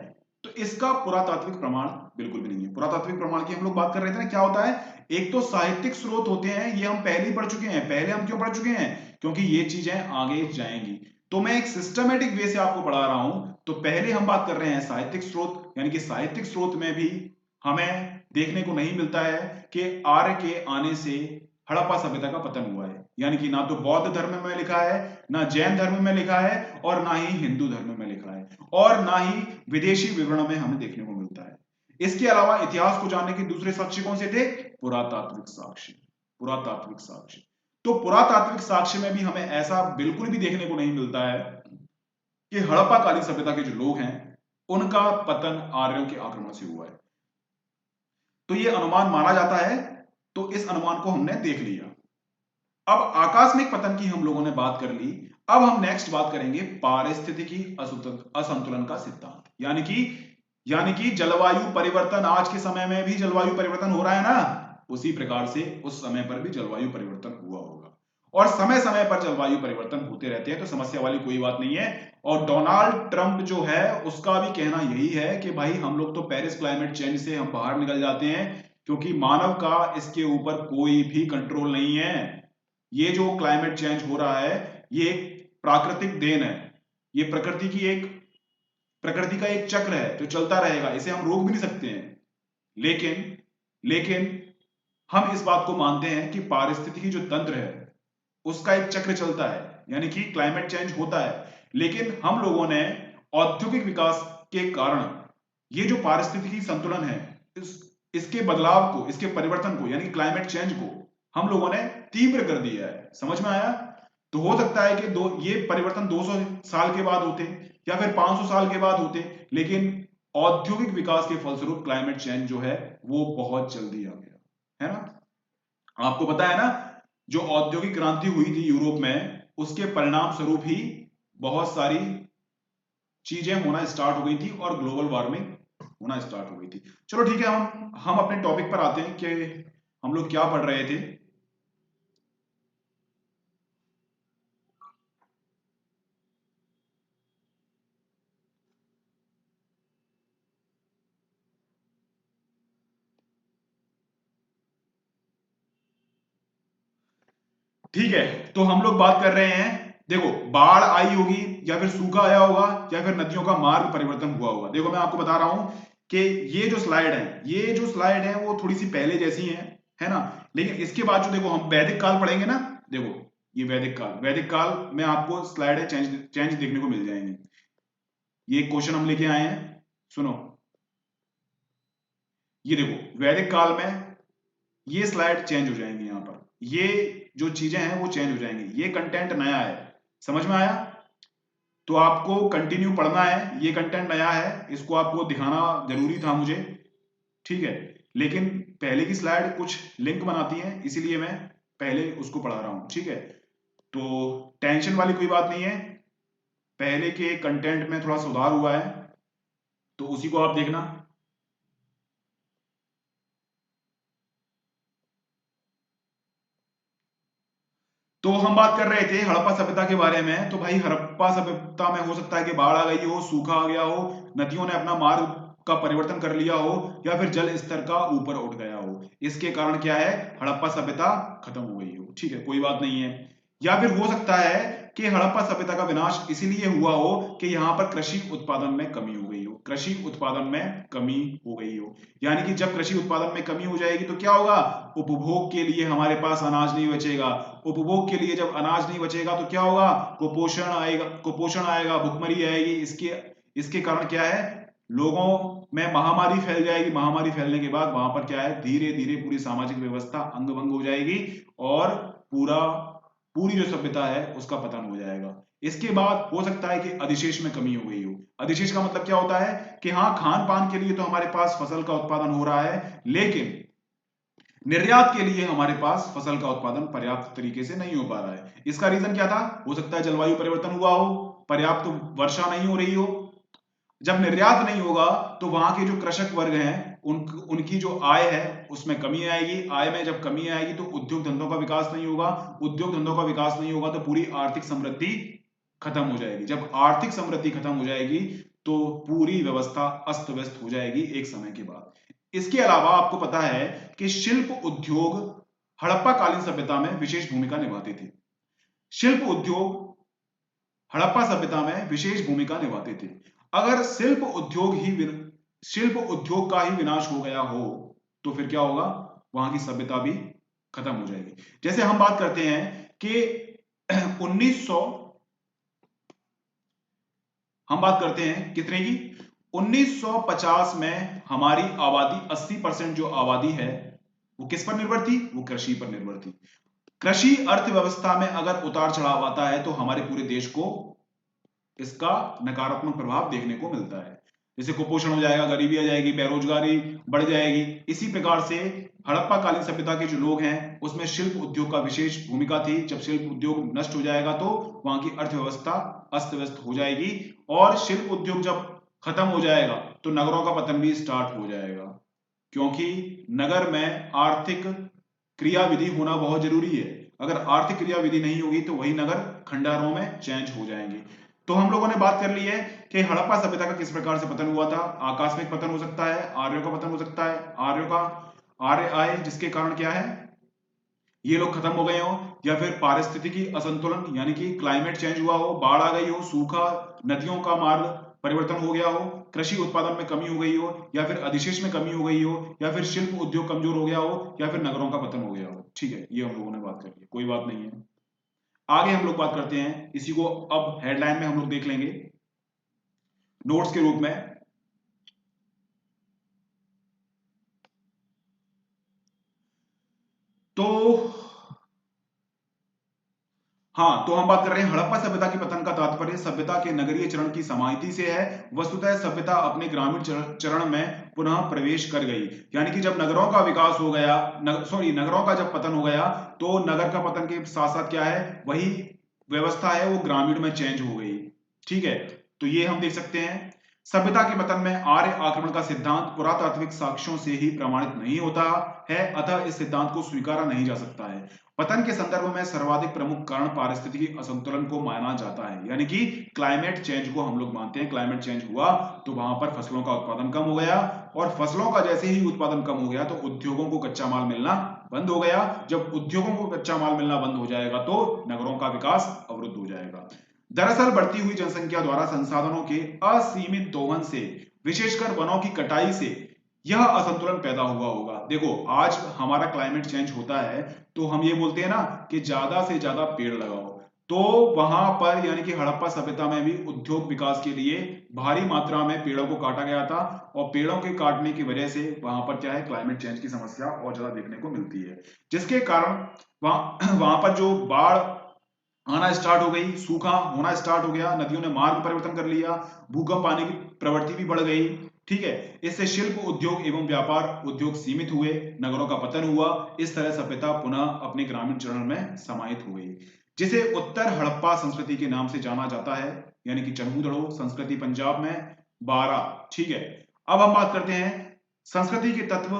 तो इसका पुरातात्विक प्रमाण बिल्कुल भी नहीं है। पुरातात्विक प्रमाण की हम लोग बात कर रहे थे ना, क्या होता है, एक तो साहित्यिक स्रोत होते हैं, ये हम पहले ही पढ़ चुके हैं। पहले हम क्यों पढ़ चुके हैं, क्योंकि ये चीजें आगे जाएंगी, तो मैं एक सिस्टमेटिक वे से आपको पढ़ा रहा हूं। तो पहले हम बात कर रहे हैं साहित्यिक स्रोत, यानी कि साहित्यिक स्रोत में भी हमें देखने को नहीं मिलता है कि आर्य के आने से हड़प्पा सभ्यता का पतन हुआ है, यानी कि ना तो बौद्ध धर्म में लिखा है, ना जैन धर्म में लिखा है और ना ही हिंदू धर्म में लिखा है और ना ही विदेशी विवरणों में हमें देखने को मिलता है। इसके अलावा इतिहास को जानने के दूसरे साक्ष्य कौन से थे, पुरातात्विक साक्ष्य, पुरातात्विक साक्ष्य। तो पुरातात्विक साक्ष्य में भी हमें ऐसा बिल्कुल भी देखने को नहीं मिलता है कि हड़प्पा कालीन सभ्यता के जो लोग हैं उनका पतन आर्यों के आक्रमण से हुआ है। तो ये अनुमान माना जाता है, तो इस अनुमान को हमने देख लिया। अब आकस्मिक पतन की हम लोगों ने बात कर ली, अब हम नेक्स्ट बात करेंगे पारिस्थितिकी असंतुलन का सिद्धांत, यानी कि जलवायु परिवर्तन। आज के समय में भी जलवायु परिवर्तन हो रहा है ना, उसी प्रकार से उस समय पर भी जलवायु परिवर्तन हुआ होगा और समय समय पर जलवायु परिवर्तन होते रहते हैं, तो समस्या वाली कोई बात नहीं है। और डोनाल्ड ट्रंप जो है उसका भी कहना यही है कि भाई हम लोग तो पेरिस क्लाइमेट चेंज से हम बाहर निकल जाते हैं क्योंकि मानव का इसके ऊपर कोई भी कंट्रोल नहीं है। ये जो क्लाइमेट चेंज हो रहा है ये एक प्राकृतिक देन है, ये प्रकृति का एक चक्र है जो चलता रहेगा, इसे हम रोक भी नहीं सकते हैं। लेकिन हम इस बात को मानते हैं कि पारिस्थितिकी जो तंत्र है उसका एक चक्र चलता है, यानी कि क्लाइमेट चेंज होता है। लेकिन हम लोगों ने औद्योगिक विकास के कारण ये जो पारिस्थितिकी संतुलन है इसके बदलाव को, इसके परिवर्तन को, यानी क्लाइमेट चेंज को हम लोगों ने तीव्र कर दिया है। समझ में आया। तो हो सकता है कि ये परिवर्तन 200 साल के बाद होते या फिर 500 साल के बाद होते, लेकिन औद्योगिक विकास के फलस्वरूप क्लाइमेट चेंज जो है वो बहुत जल्दी आ गया है ना। आपको पता है ना, जो औद्योगिक क्रांति हुई थी यूरोप में उसके परिणाम स्वरूप ही बहुत सारी चीजें होना स्टार्ट हो गई थी और ग्लोबल वार्मिंग होना स्टार्ट हो गई थी। चलो ठीक है, हम अपने टॉपिक पर आते हैं कि हम लोग क्या पढ़ रहे थे। ठीक है, तो हम लोग बात कर रहे हैं, देखो बाढ़ आई होगी या फिर सूखा आया होगा या फिर नदियों का मार्ग परिवर्तन हुआ होगा। देखो मैं आपको बता रहा हूं कि ये जो स्लाइड है वो थोड़ी सी पहले जैसी है ना, लेकिन इसके बाद जो देखो हम वैदिक काल पढ़ेंगे ना, देखो ये वैदिक काल में आपको स्लाइडें चेंज देखने को मिल जाएंगी। ये क्वेश्चन हम लेके आए हैं, सुनो, ये देखो वैदिक काल में ये स्लाइड चेंज हो जाएंगी, यहाँ पर ये जो चीजें हैं वो चेंज हो जाएंगी, ये कंटेंट नया है। समझ में आया। तो आपको कंटिन्यू पढ़ना है, ये कंटेंट नया है, इसको आपको दिखाना जरूरी था मुझे, ठीक है, लेकिन पहले की स्लाइड कुछ लिंक बनाती है इसीलिए मैं पहले उसको पढ़ा रहा हूं, ठीक है। तो टेंशन वाली कोई बात नहीं है, पहले के कंटेंट में थोड़ा सुधार हुआ है तो उसी को आप देखना। तो हम बात कर रहे थे हड़प्पा सभ्यता के बारे में। तो भाई हड़प्पा सभ्यता में हो सकता है कि बाढ़ आ गई हो, सूखा आ गया हो, नदियों ने अपना मार्ग का परिवर्तन कर लिया हो या फिर जल स्तर का ऊपर उठ गया हो। इसके कारण क्या है, हड़प्पा सभ्यता खत्म हो गई हो, ठीक है, कोई बात नहीं है। या फिर हो सकता है कि हड़प्पा सभ्यता का विनाश इसीलिए हुआ हो कि यहां पर कृषि उत्पादन में कमी हो गई हो, कृषि उत्पादन में कमी हो गई हो। यानी कि जब कृषि उत्पादन में कमी हो जाएगी तो क्या होगा, उपभोग के लिए हमारे पास अनाज नहीं बचेगा। उपभोग के लिए जब अनाज नहीं बचेगा तो क्या होगा, कुपोषण आएगा, भुखमरी आएगी। इसके इसके कारण क्या है, लोगों में महामारी फैल जाएगी। महामारी फैलने के बाद वहां पर क्या है, धीरे धीरे पूरी सामाजिक व्यवस्था अंग भंग हो जाएगी और पूरी जो सभ्यता है उसका पतन हो जाएगा। इसके बाद हो सकता है कि अधिशेष में कमी हो गई हो। अधिशेष का मतलब क्या होता है कि हाँ, खान पान के लिए तो हमारे पास फसल का उत्पादन हो रहा है, लेकिन निर्यात के लिए हमारे पास फसल का उत्पादन पर्याप्त तरीके से नहीं हो पा रहा है। इसका रीजन क्या था, हो सकता है जलवायु परिवर्तन हुआ हो, पर्याप्त वर्षा नहीं हो रही हो। जब निर्यात नहीं होगा तो वहां के जो कृषक वर्ग हैं उनकी जो आय है उसमें कमी आएगी। आय में जब कमी आएगी तो उद्योग धंधों का विकास नहीं होगा। उद्योग धंधों का विकास नहीं होगा तो पूरी आर्थिक समृद्धि खत्म हो जाएगी। जब आर्थिक समृद्धि खत्म हो जाएगी तो पूरी व्यवस्था अस्त व्यस्त हो जाएगी एक समय के बाद। इसके अलावा आपको पता है कि शिल्प उद्योग हड़प्पा कालीन सभ्यता में विशेष भूमिका निभाते थे। शिल्प उद्योग हड़प्पा सभ्यता में विशेष भूमिका निभाते थे। अगर शिल्प उद्योग का ही विनाश हो गया हो तो फिर क्या होगा, वहां की सभ्यता भी खत्म हो जाएगी। जैसे हम बात करते हैं कि 1900 हम बात करते हैं कितने की, 1950 में हमारी आबादी 80% जो आबादी है वो किस पर निर्भर थी, वो कृषि पर निर्भर थी। कृषि अर्थव्यवस्था में अगर उतार चढ़ाव आता है तो हमारे पूरे देश को इसका नकारात्मक प्रभाव देखने को मिलता है। जैसे कुपोषण हो जाएगा, गरीबी आ जाएगी, बेरोजगारी बढ़ जाएगी। इसी प्रकार से हड़प्पा कालीन सभ्यता के जो लोग हैं उसमें शिल्प उद्योग का विशेष भूमिका थी। जब शिल्प उद्योग नष्ट हो जाएगा तो वहां की अर्थव्यवस्था अस्त व्यस्त हो जाएगी और शिल्प उद्योग जब खत्म हो जाएगा तो नगरों का पतन भी स्टार्ट हो जाएगा, क्योंकि नगर में आर्थिक क्रियाविधि होना बहुत जरूरी है। अगर आर्थिक क्रियाविधि नहीं होगी तो वही नगर खंडहरों में चेंज हो जाएंगे। तो हम लोगों ने बात कर ली है कि हड़प्पा सभ्यता का किस प्रकार से पतन हुआ था। आकस्मिक पतन हो सकता है, आर्यों का पतन हो सकता है, आर्य आए जिसके कारण क्या है, ये लोग खत्म हो गए हो, या फिर पारिस्थितिकी असंतुलन यानी कि क्लाइमेट चेंज हुआ हो, बाढ़ आ गई हो, सूखा, नदियों का मार्ग परिवर्तन हो गया हो, कृषि उत्पादन में कमी हो गई हो, या फिर अधिशेष में कमी हो गई हो, या फिर शिल्प उद्योग कमजोर हो गया हो, या फिर नगरों का पतन हो गया हो। ठीक है, ये हम लोगों ने बात कर ली, कोई बात नहीं है। आगे हम लोग बात करते हैं, इसी को अब हेडलाइन में हम लोग देख लेंगे नोट्स के रूप में। तो हाँ, तो हम बात कर रहे हैं हड़प्पा सभ्यता की पतन का तात्पर्य सभ्यता के नगरीय चरण की समाप्ति से है। वस्तुतः सभ्यता अपने ग्रामीण चरण में पुनः प्रवेश कर गई। यानी कि जब नगरों का विकास हो गया, नगरों का जब पतन हो गया तो नगर का पतन के साथ साथ क्या है, वही व्यवस्था है वो ग्रामीण में चेंज हो गई। ठीक है, तो ये हम देख सकते हैं। सभ्यता के पतन में आर्य आक्रमण का सिद्धांत पुरातात्विक साक्ष्यों से ही प्रमाणित नहीं होता है, अतः इस सिद्धांत को स्वीकारा नहीं जा सकता है। पतन के संदर्भ में सर्वाधिक प्रमुख कारण पारिस्थितिकी असंतुलन को माना जाता है। यानी कि क्लाइमेट चेंज को हम लोग मानते हैं। क्लाइमेट चेंज हुआ तो वहां पर फसलों का उत्पादन कम हो गया, और फसलों का जैसे ही उत्पादन कम हो गया तो उद्योगों को कच्चा माल मिलना बंद हो गया। जब उद्योगों को कच्चा माल मिलना बंद हो जाएगा तो नगरों का विकास अवरुद्ध हो जाएगा। दरअसल बढ़ती हुई जनसंख्या द्वारा संसाधनों के असीमित दोहन से, विशेषकर वनों की कटाई से यह असंतुलन पैदा हुआ होगा। देखो, आज हमारा क्लाइमेट चेंज होता है तो हम ये बोलते हैं ना कि ज्यादा से ज्यादा पेड़ लगाओ। तो वहां पर यानी कि हड़प्पा सभ्यता में भी उद्योग विकास के लिए भारी मात्रा में पेड़ों को काटा गया था, और पेड़ों के काटने की वजह से वहां पर क्या है, क्लाइमेट चेंज की समस्या और ज्यादा देखने को मिलती है, जिसके कारण वहां पर जो बाढ़ आना स्टार्ट हो गई, सूखा होना स्टार्ट हो गया, नदियों ने मार्ग परिवर्तन कर लिया, भूकंप आने की प्रवृत्ति भी बढ़ गई। ठीक है, इससे शिल्प उद्योग एवं व्यापार उद्योग सीमित हुए, नगरों का पतन हुआ। इस तरह सभ्यता पुनः अपने ग्रामीण चरण में समाहित हो गई, जिसे उत्तर हड़प्पा संस्कृति के नाम से जाना जाता है, यानी कि चन्हूदड़ो संस्कृति पंजाब में 12। ठीक है, अब हम बात करते हैं संस्कृति के तत्व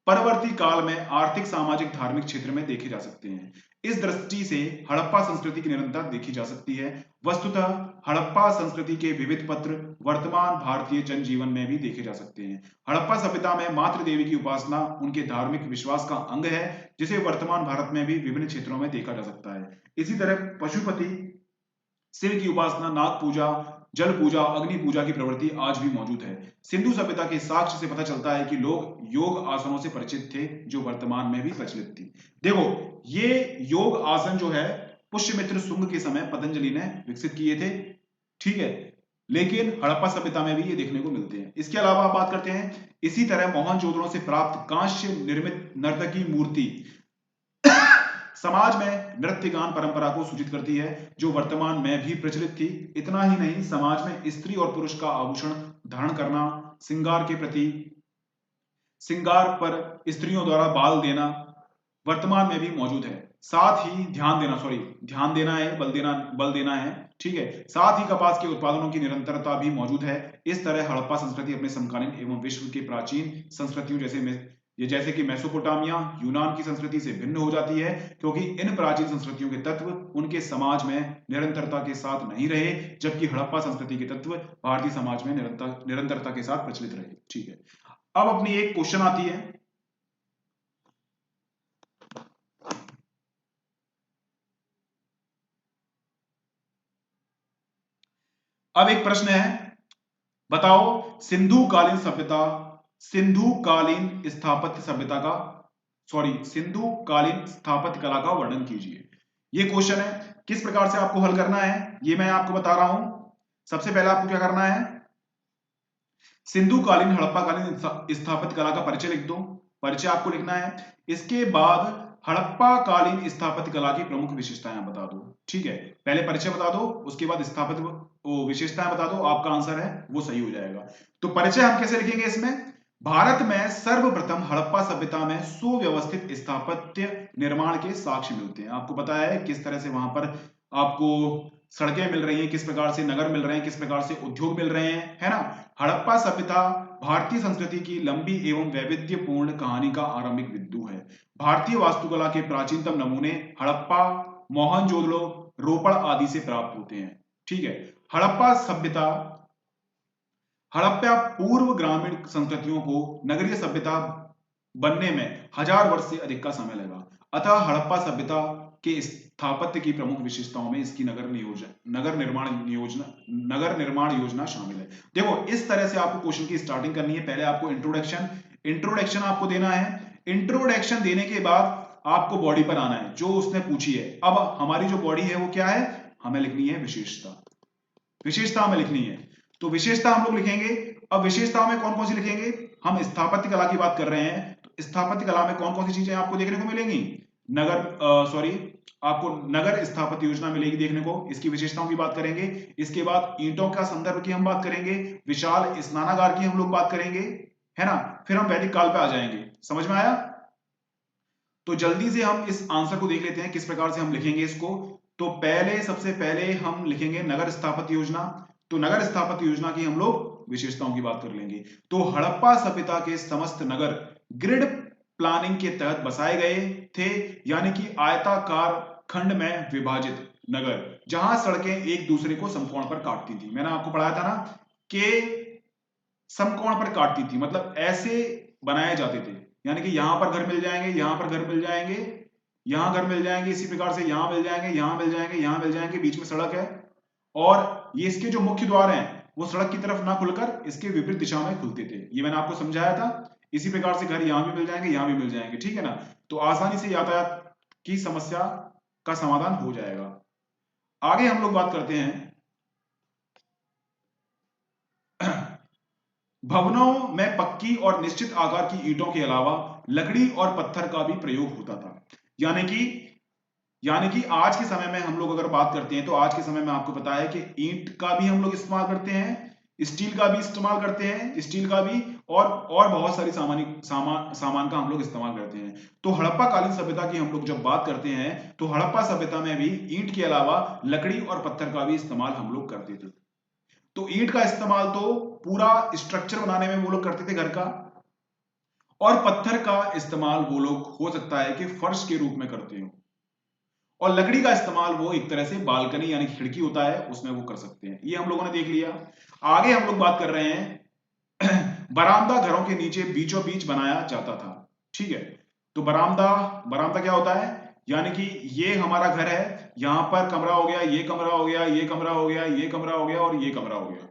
परवर्ती काल में आर्थिक, सामाजिक, धार्मिक क्षेत्र में देखे जा सकते हैं। इस दृष्टि से हड़प्पा संस्कृति की निरंतरता देखी जा सकती है। वस्तुतः हड़प्पा संस्कृति के विविध पत्र वर्तमान भारतीय जनजीवन में भी देखे जा सकते हैं। हड़प्पा सभ्यता में मातृ देवी की उपासना उनके धार्मिक विश्वास का अंग है, जिसे वर्तमान भारत में भी विभिन्न क्षेत्रों में देखा जा सकता है। इसी तरह पशुपति, शिव की उपासना, नाग पूजा, जल पूजा, अग्नि पूजा की प्रवृत्ति आज भी मौजूद है। सिंधु सभ्यता के साक्ष्य से पता चलता है कि लोग योग आसनों से परिचित थे, जो वर्तमान में भी प्रचलित थी। देखो, ये योग आसन जो है पुष्यमित्र शुंग के समय पतंजलि ने विकसित किए थे, ठीक है, लेकिन हड़प्पा सभ्यता में भी ये देखने को मिलते हैं। इसके अलावा बात करते हैं, इसी तरह मोहनजोदड़ो से प्राप्त कांस्य निर्मित नर्तकी मूर्ति समाज में नृत्य गान परंपरा को सूचित करती है, जो वर्तमान में भी प्रचलित थी। इतना ही नहीं, समाज में स्त्री और पुरुष का आभूषण धारण करना, श्रृंगार पर स्त्रियों द्वारा बाल देना वर्तमान में भी मौजूद है। साथ ही ध्यान देना है, बल देना है, ठीक है। साथ ही कपास के उत्पादनों की निरंतरता भी मौजूद है। इस तरह हड़प्पा संस्कृति अपने समकालीन एवं विश्व के प्राचीन संस्कृतियों जैसे कि मेसोपोटामिया, यूनान की संस्कृति से भिन्न हो जाती है, क्योंकि इन प्राचीन संस्कृतियों के तत्व उनके समाज में निरंतरता के साथ नहीं रहे, जबकि हड़प्पा संस्कृति के तत्व भारतीय समाज में निरंतरता के साथ प्रचलित रहे। ठीक है, अब अपनी एक क्वेश्चन आती है, अब एक प्रश्न है, बताओ सिंधु कालीन स्थापत्य कला का वर्णन कीजिए। ये क्वेश्चन है, किस प्रकार से आपको हल करना है ये मैं आपको बता रहा हूं। सबसे पहले आपको क्या करना है, सिंधु कालीन हड़प्पा कालीन स्थापत्य कला का परिचय लिख दो, परिचय आपको लिखना है। इसके बाद हड़प्पा कालीन स्थापत्य कला की प्रमुख विशेषताएं बता दो। ठीक है, पहले परिचय बता दो, उसके बाद स्थापत्य विशेषताएं बता दो, आपका आंसर है वो सही हो जाएगा। तो परिचय हम कैसे लिखेंगे इसमें, भारत में सर्वप्रथम हड़प्पा सभ्यता में सुव्यवस्थित स्थापत्य निर्माण के साक्ष्य मिलते हैं। आपको पता है किस तरह से वहां पर आपको सड़कें मिल रही हैं, किस प्रकार से नगर मिल रहे हैं, किस प्रकार से उद्योग मिल रहे हैं, है ना। हड़प्पा सभ्यता भारतीय संस्कृति की लंबी एवं वैविध्यपूर्ण कहानी का आरंभिक बिंदु है। भारतीय वास्तुकला के प्राचीनतम नमूने हड़प्पा, मोहनजोदड़ो, रोपड़ आदि से प्राप्त होते हैं। ठीक है, हड़प्पा पूर्व ग्रामीण संस्कृतियों को नगरीय सभ्यता बनने में 1000 वर्ष से अधिक का समय लगा। अतः हड़प्पा सभ्यता के स्थापत्य की प्रमुख विशेषताओं में इसकी नगर निर्माण योजना शामिल है। देखो, इस तरह से आपको क्वेश्चन की स्टार्टिंग करनी है। पहले आपको इंट्रोडक्शन आपको देना है। इंट्रोडक्शन देने के बाद आपको बॉडी पर आना है जो उसने पूछी है। अब हमारी जो बॉडी है वो क्या है, हमें लिखनी है विशेषता हमें लिखनी है। तो विशेषता हम लोग लिखेंगे। अब विशेषता में कौन कौन सी लिखेंगे, हम स्थापत्य कला की बात कर रहे हैं, तो स्थापत्य कला में कौन कौन सी चीजें आपको देखने को मिलेंगी, आपको नगर स्थापत्य योजना मिलेगी देखने को, इसकी विशेषताओं की बात करेंगे। इसके बाद ईंटों का संदर्भ की हम बात करेंगे, विशाल स्नानागार की हम लोग बात करेंगे, है ना। फिर हम वैदिक काल पे आ जाएंगे। समझ में आया। तो जल्दी से हम इस आंसर को देख लेते हैं किस प्रकार से हम लिखेंगे इसको। तो सबसे पहले हम लिखेंगे नगर स्थापत्य योजना। तो नगर स्थापत्य योजना की हम लोग विशेषताओं की बात कर लेंगे। तो हड़प्पा सभ्यता के समस्त नगर ग्रिड प्लानिंग के तहत बसाए गए थे, यानी कि आयताकार खंड में विभाजित नगर, जहां सड़कें एक दूसरे को समकोण पर काटती थी। मैंने आपको पढ़ाया था ना कि समकोण पर काटती थी, मतलब ऐसे बनाए जाते थे, यानी कि यहां पर घर मिल जाएंगे, यहां पर घर मिल जाएंगे, यहां घर मिल जाएंगे, इसी प्रकार से यहां मिल जाएंगे, यहां मिल जाएंगे, यहां मिल जाएंगे, बीच में सड़क है, और ये इसके जो मुख्य द्वार हैं वो सड़क की तरफ ना खुलकर इसके विपरीत दिशा में खुलते थे। ये मैंने आपको समझाया था। इसी प्रकार से घर यहां भी मिल जाएंगे, यहां भी मिल जाएंगे, ठीक है ना। तो आसानी से यातायात की समस्या का समाधान हो जाएगा। आगे हम लोग बात करते हैं भवनों में पक्की और निश्चित आकार की ईंटों के अलावा लकड़ी और पत्थर का भी प्रयोग होता था। यानी कि आज के समय में हम लोग अगर बात करते हैं तो आज के समय में आपको पता है कि ईंट का भी हम लोग इस्तेमाल करते हैं, स्टील का भी इस्तेमाल करते हैं, स्टील का भी, और बहुत सारी सामान का हम लोग इस्तेमाल करते हैं। तो हड़प्पा कालीन सभ्यता की हम लोग जब बात करते हैं तो हड़प्पा सभ्यता में भी ईंट के अलावा लकड़ी और पत्थर का भी इस्तेमाल हम लोग करते थे। तो ईंट का इस्तेमाल तो पूरा स्ट्रक्चर बनाने में वो लोग करते थे घर का, और पत्थर का इस्तेमाल वो लोग हो सकता है कि फर्श के रूप में करते हो, और लकड़ी का इस्तेमाल वो एक तरह से बालकनी यानी खिड़की होता है उसमें वो कर सकते हैं। ये हम लोगों ने देख लिया। आगे हम लोग बात कर रहे हैं बरामदा घरों के नीचे बीचों बीच बनाया जाता था। ठीक है, तो बरामदा, बरामदा क्या होता है, यानी कि ये हमारा घर है, यहां पर कमरा हो गया, ये कमरा हो गया, ये कमरा हो गया, ये कमरा हो गया और ये कमरा हो गया,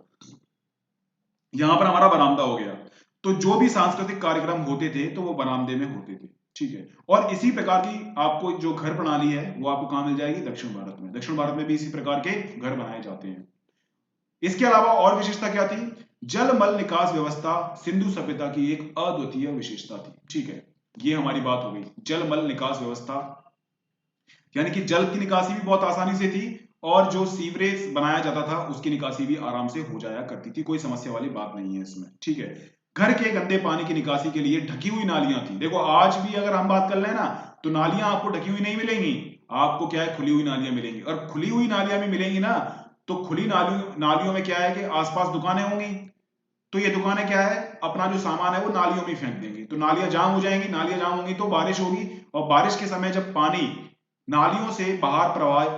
यहां पर हमारा बरामदा हो गया। तो जो भी सांस्कृतिक कार्यक्रम होते थे तो वो बरामदे में होते थे। ठीक है, और इसी प्रकार की आपको जो घर प्रणाली है वो आपको कहां मिल जाएगी, दक्षिण भारत में। दक्षिण भारत में भी इसी प्रकार के घर बनाए जाते हैं। इसके अलावा और विशेषता क्या थी, जल मल निकास व्यवस्था सिंधु सभ्यता की एक अद्वितीय विशेषता थी। ठीक है, ये हमारी बात हो गई जल मल निकास व्यवस्था, यानी कि जल की निकासी भी बहुत आसानी से थी और जो सीवरेज बनाया जाता था उसकी निकासी भी आराम से हो जाया करती थी, कोई समस्या वाली बात नहीं है इसमें। ठीक है, घर के गंदे पानी की निकासी के लिए ढकी हुई नालियां थी। देखो आज भी अगर हम बात कर लें ना तो नालियां आपको ढकी हुई नहीं मिलेंगी, आपको क्या है, खुली हुई नालियां मिलेंगी। और खुली हुई नालियां भी मिलेंगी ना तो खुली नालियों में क्या है कि आसपास दुकानें होंगी, तो ये दुकानें क्या है, अपना जो सामान है वो नालियों में फेंक देंगे, तो नालियां जाम हो जाएंगी। नालियां जाम होंगी तो बारिश होगी, और बारिश के समय जब पानी नालियों से बाहर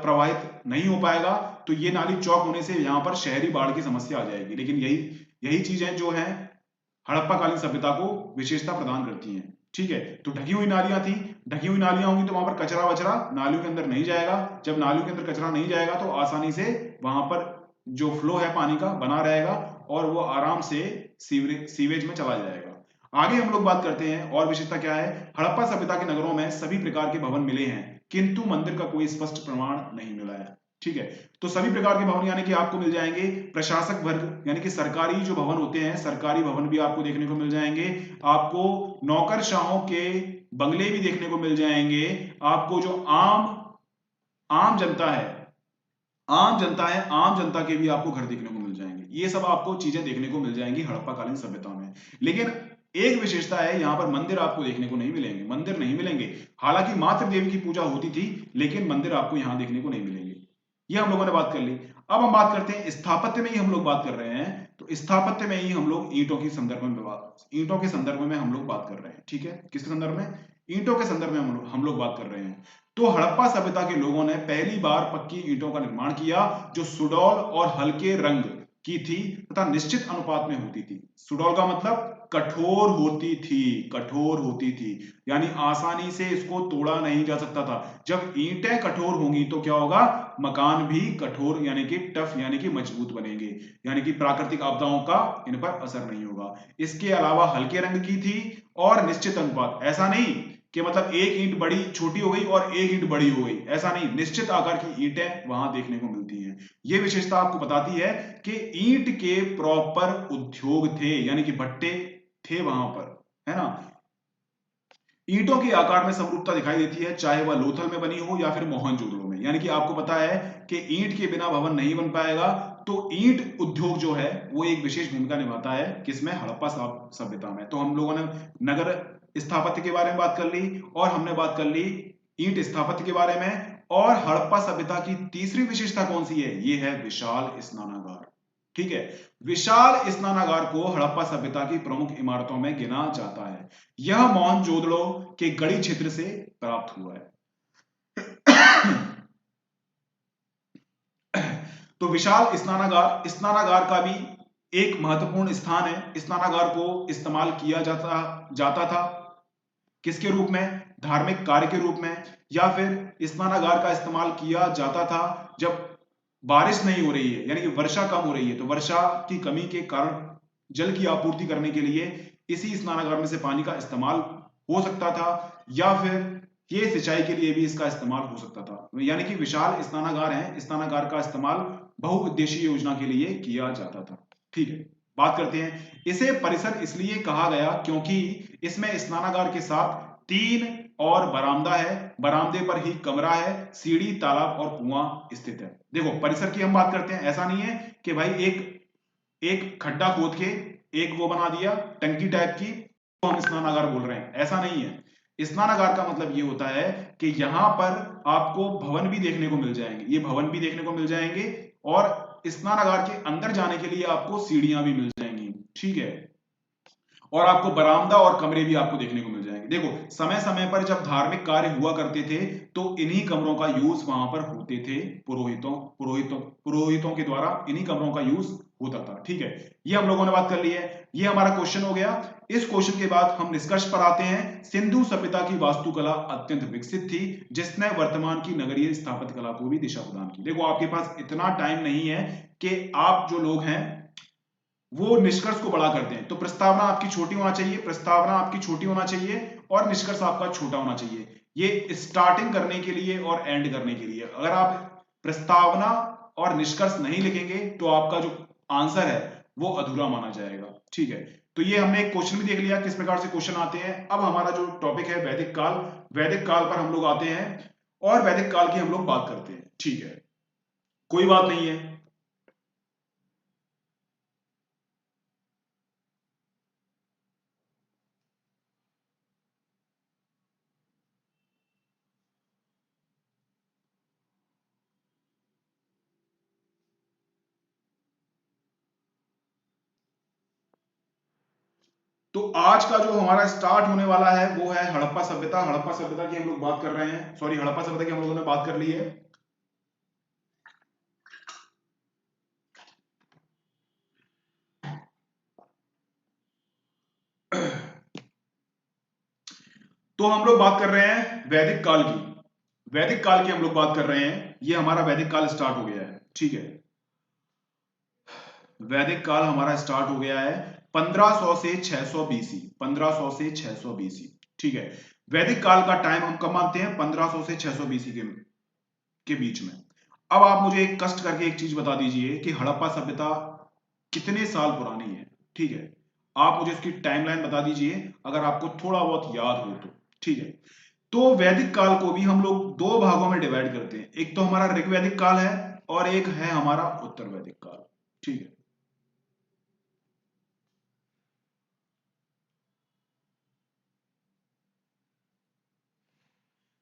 प्रवाहित नहीं हो पाएगा तो ये नाली चौक होने से यहाँ पर शहरी बाढ़ की समस्या आ जाएगी। लेकिन यही यही चीजें जो है हड़प्पा कालीन सभ्यता को विशेषता प्रदान करती हैं। ठीक है, तो ढकी हुई नालियां थी, ढकी हुई नालियां होंगी तो वहां पर कचरा वचरा नालियों के अंदर नहीं जाएगा। जब नालियों के अंदर कचरा नहीं जाएगा तो आसानी से वहां पर जो फ्लो है पानी का बना रहेगा और वो आराम से सीवेज में चला जाएगा। आगे हम लोग बात करते हैं और विशेषता क्या है, हड़प्पा सभ्यता के नगरों में सभी प्रकार के भवन मिले हैं किंतु मंदिर का कोई स्पष्ट प्रमाण नहीं मिला है। ठीक है, तो सभी प्रकार के भवन यानी कि आपको मिल जाएंगे, प्रशासक वर्ग यानी कि सरकारी जो भवन होते हैं, सरकारी भवन भी आपको देखने को मिल जाएंगे, आपको नौकरशाहों के बंगले भी देखने को मिल जाएंगे, आपको जो आम आम जनता है, आम जनता के भी आपको घर देखने को मिल जाएंगे। ये सब आपको चीजें देखने को मिल जाएंगी हड़प्पा कालीन सभ्यता में। लेकिन एक विशेषता है, यहाँ पर मंदिर आपको देखने को नहीं मिलेंगे, मंदिर नहीं मिलेंगे। हालांकि मातृ देवी की पूजा होती थी लेकिन मंदिर आपको यहाँ देखने को नहीं मिलेंगे। ये हम लोगों ने बात कर ली। अब हम बात करते हैं स्थापत्य में ही हम लोग बात कर रहे हैं, तो स्थापत्य में ही हम लोग ईंटों के संदर्भ में हम लोग बात कर रहे हैं। ठीक है, किसके संदर्भ में, ईंटों के संदर्भ में हम लोग बात कर रहे हैं। तो हड़प्पा सभ्यता के लोगों ने पहली बार पक्की ईंटों का निर्माण किया जो सुडौल और हल्के रंग की थी तथा निश्चित अनुपात में होती थी। सुडौल का मतलब कठोर होती थी, कठोर होती थी, यानी आसानी से इसको तोड़ा नहीं जा सकता था। जब ईंटें कठोर होंगी तो क्या होगा, मकान भी कठोर यानी कि टफ यानी कि मजबूत बनेंगे, यानी कि प्राकृतिक आपदाओं का इन पर असर नहीं होगा। इसके अलावा हल्के रंग की थी और निश्चित अनुपात, ऐसा नहीं कि मतलब एक ईंट बड़ी छोटी हो गई और एक ईंट बड़ी हो गई, ऐसा नहीं, निश्चित आकार की ईंटें वहां देखने को मिलती हैं। यह विशेषता आपको बताती है कि ईंट के प्रॉपर उद्योग थे, यानी कि भट्टे थे वहां पर, है ना। ईंटों के आकार में समरूपता दिखाई देती है चाहे वह लोथल में बनी हो या फिर मोहनजोदड़ो में, यानी कि आपको पता है कि ईंट के बिना भवन नहीं बन पाएगा। तो ईंट उद्योग जो है वो एक विशेष भूमिका निभाता है किसमें, हड़प्पा सभ्यता में। तो हम लोगों ने नगर स्थापत्य के बारे में बात कर ली और हमने बात कर ली ईंट स्थापत्य के बारे में। और हड़प्पा सभ्यता की तीसरी विशेषता कौन सी है, ये है विशाल स्नानागार। ठीक है, विशाल स्नानागार को हड़प्पा सभ्यता की प्रमुख इमारतों में गिना जाता है। यह मोहनजोदड़ो के गढ़ी क्षेत्र से प्राप्त हुआ है। तो विशाल स्नानागार का भी एक महत्वपूर्ण स्थान है। स्नानागार को इस्तेमाल किया जाता था किसके रूप में, धार्मिक कार्य के रूप में, या फिर स्नानागार का इस्तेमाल किया जाता था जब बारिश नहीं हो रही है यानी कि वर्षा कम हो रही है, तो वर्षा की कमी के कारण जल की आपूर्ति करने के लिए इसी स्नानागार में से पानी का इस्तेमाल हो सकता था, या फिर ये सिंचाई के लिए भी इसका इस्तेमाल हो सकता था। यानी कि विशाल स्नानागार है, स्नानागार का इस्तेमाल बहुउद्देशीय योजना के लिए किया जाता था। ठीक है, बात करते हैं, इसे परिसर इसलिए कहा गया क्योंकि इसमें स्नानागार के साथ 3 और बरामदा है, बरामदे पर ही कमरा है, सीढ़ी, तालाब और कुआं स्थित है। देखो परिसर की हम बात करते हैं, ऐसा नहीं है कि भाई एक खड्डा खोद के एक वो बना दिया टंकी टाइप की तो हम स्नानागार बोल रहे हैं, ऐसा नहीं है। स्नानागार का मतलब ये होता है कि यहां पर आपको भवन भी देखने को मिल जाएंगे, ये भवन भी देखने को मिल जाएंगे और स्नानागार के अंदर जाने के लिए आपको सीढ़ियां भी मिल जाएंगी। ठीक है, और आपको बरामदा और कमरे भी आपको देखने को मिल जाएंगे। देखो, समय समय पर जब धार्मिक कार्य हुआ करते थे तो इन्हीं कमरों का यूज वहां पर होते थे, पुरोहितों के द्वारा इन्हीं कमरों का यूज होता था। ठीक है, ये हम लोगों ने बात कर ली है, ये हमारा क्वेश्चन हो गया। इस क्वेश्चन के बाद हम निष्कर्ष पर आते हैं। सिंधु सभ्यता की वास्तुकला अत्यंत विकसित थी, जिसने वर्तमान की नगरीय स्थापत्य कला को भी दिशा प्रदान की। देखो, आपके पास इतना टाइम नहीं है कि आप जो लोग हैं वो निष्कर्ष को बड़ा करते हैं। तो प्रस्तावना आपकी छोटी होना चाहिए, प्रस्तावना आपकी छोटी होना चाहिए और निष्कर्ष आपका छोटा होना चाहिए। ये स्टार्टिंग करने के लिए और एंड करने के लिए। अगर आप प्रस्तावना और निष्कर्ष नहीं लिखेंगे तो आपका जो आंसर है वो अधूरा माना जाएगा। ठीक है, तो ये हमने एक क्वेश्चन भी देख लिया किस प्रकार से क्वेश्चन आते हैं। अब हमारा जो टॉपिक है वैदिक काल, वैदिक काल पर हम लोग आते हैं और वैदिक काल की हम लोग बात करते हैं। ठीक है, कोई बात नहीं है। तो आज का जो हमारा स्टार्ट होने वाला है वो है हड़प्पा सभ्यता। हड़प्पा सभ्यता की हम लोग बात कर रहे हैं, सॉरी, हड़प्पा सभ्यता की हम लोगों ने बात कर ली है। तो हम लोग बात कर रहे हैं वैदिक काल की। वैदिक काल की हम लोग बात कर रहे हैं, ये हमारा वैदिक काल स्टार्ट हो गया है। ठीक है, वैदिक काल हमारा स्टार्ट हो गया है 1500 से 600 बीसी, 1500 से 600 बीसी। ठीक है, वैदिक काल का टाइम हम कब मानते हैं? 1500 से 600 बीसी के बीच में। अब आप मुझे एक कष्ट करके एक चीज बता दीजिए कि हड़प्पा सभ्यता कितने साल पुरानी है। ठीक है, आप मुझे इसकी टाइमलाइन बता दीजिए अगर आपको थोड़ा बहुत याद हो तो। ठीक है, तो वैदिक काल को भी हम लोग दो भागों में डिवाइड करते हैं। एक तो हमारा ऋग्वैदिक काल है और एक है हमारा उत्तर वैदिक काल। ठीक है,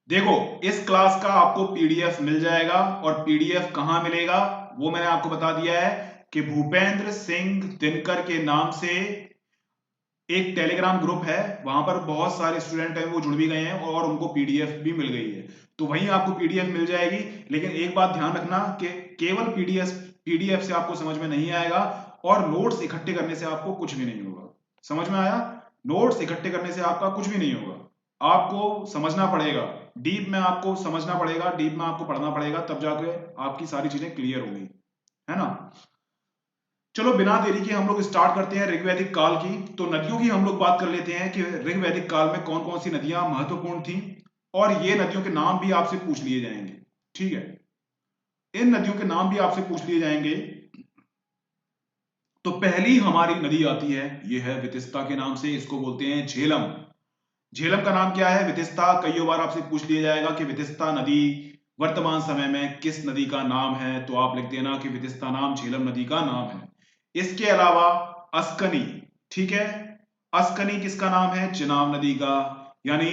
देखो, इस क्लास का आपको पीडीएफ मिल जाएगा और पीडीएफ कहां मिलेगा वो मैंने आपको बता दिया है कि भूपेंद्र सिंह दिनकर के नाम से एक टेलीग्राम ग्रुप है, वहां पर बहुत सारे स्टूडेंट हैं वो जुड़ भी गए हैं और उनको पीडीएफ भी मिल गई है। तो वहीं आपको पीडीएफ मिल जाएगी। लेकिन एक बात ध्यान रखना कि केवल पीडीएफ से आपको समझ में नहीं आएगा और नोट्स इकट्ठे करने से आपको कुछ भी नहीं होगा। समझ में आया? नोट्स इकट्ठे करने से आपका कुछ भी नहीं होगा, आपको समझना पड़ेगा, डीप में आपको समझना पड़ेगा, डीप में आपको पढ़ना पड़ेगा, तब जाके आपकी सारी चीजें क्लियर होंगी, है ना। चलो, बिना देरी के हम लोग स्टार्ट करते हैं ऋग्वैदिक काल की। तो नदियों की हम लोग बात कर लेते हैं कि ऋग्वैदिक काल में कौन कौन सी नदियां महत्वपूर्ण थी और ये नदियों के नाम भी आपसे पूछ लिए जाएंगे। ठीक है, इन नदियों के नाम भी आपसे पूछ लिए जाएंगे। तो पहली हमारी नदी आती है, ये है वितिस्ता के नाम से, इसको बोलते हैं झेलम। झेलम का नाम क्या है? वितिस्ता। कई बार आपसे पूछ लिया जाएगा कि वितिस्ता नदी वर्तमान समय में किस नदी का नाम है, तो आप लिख देना कि वितिस्ता नाम झेलम नदी का नाम है। इसके अलावा अस्कनी, ठीक है, अस्कनी किसका नाम है? चिनाब नदी का। यानी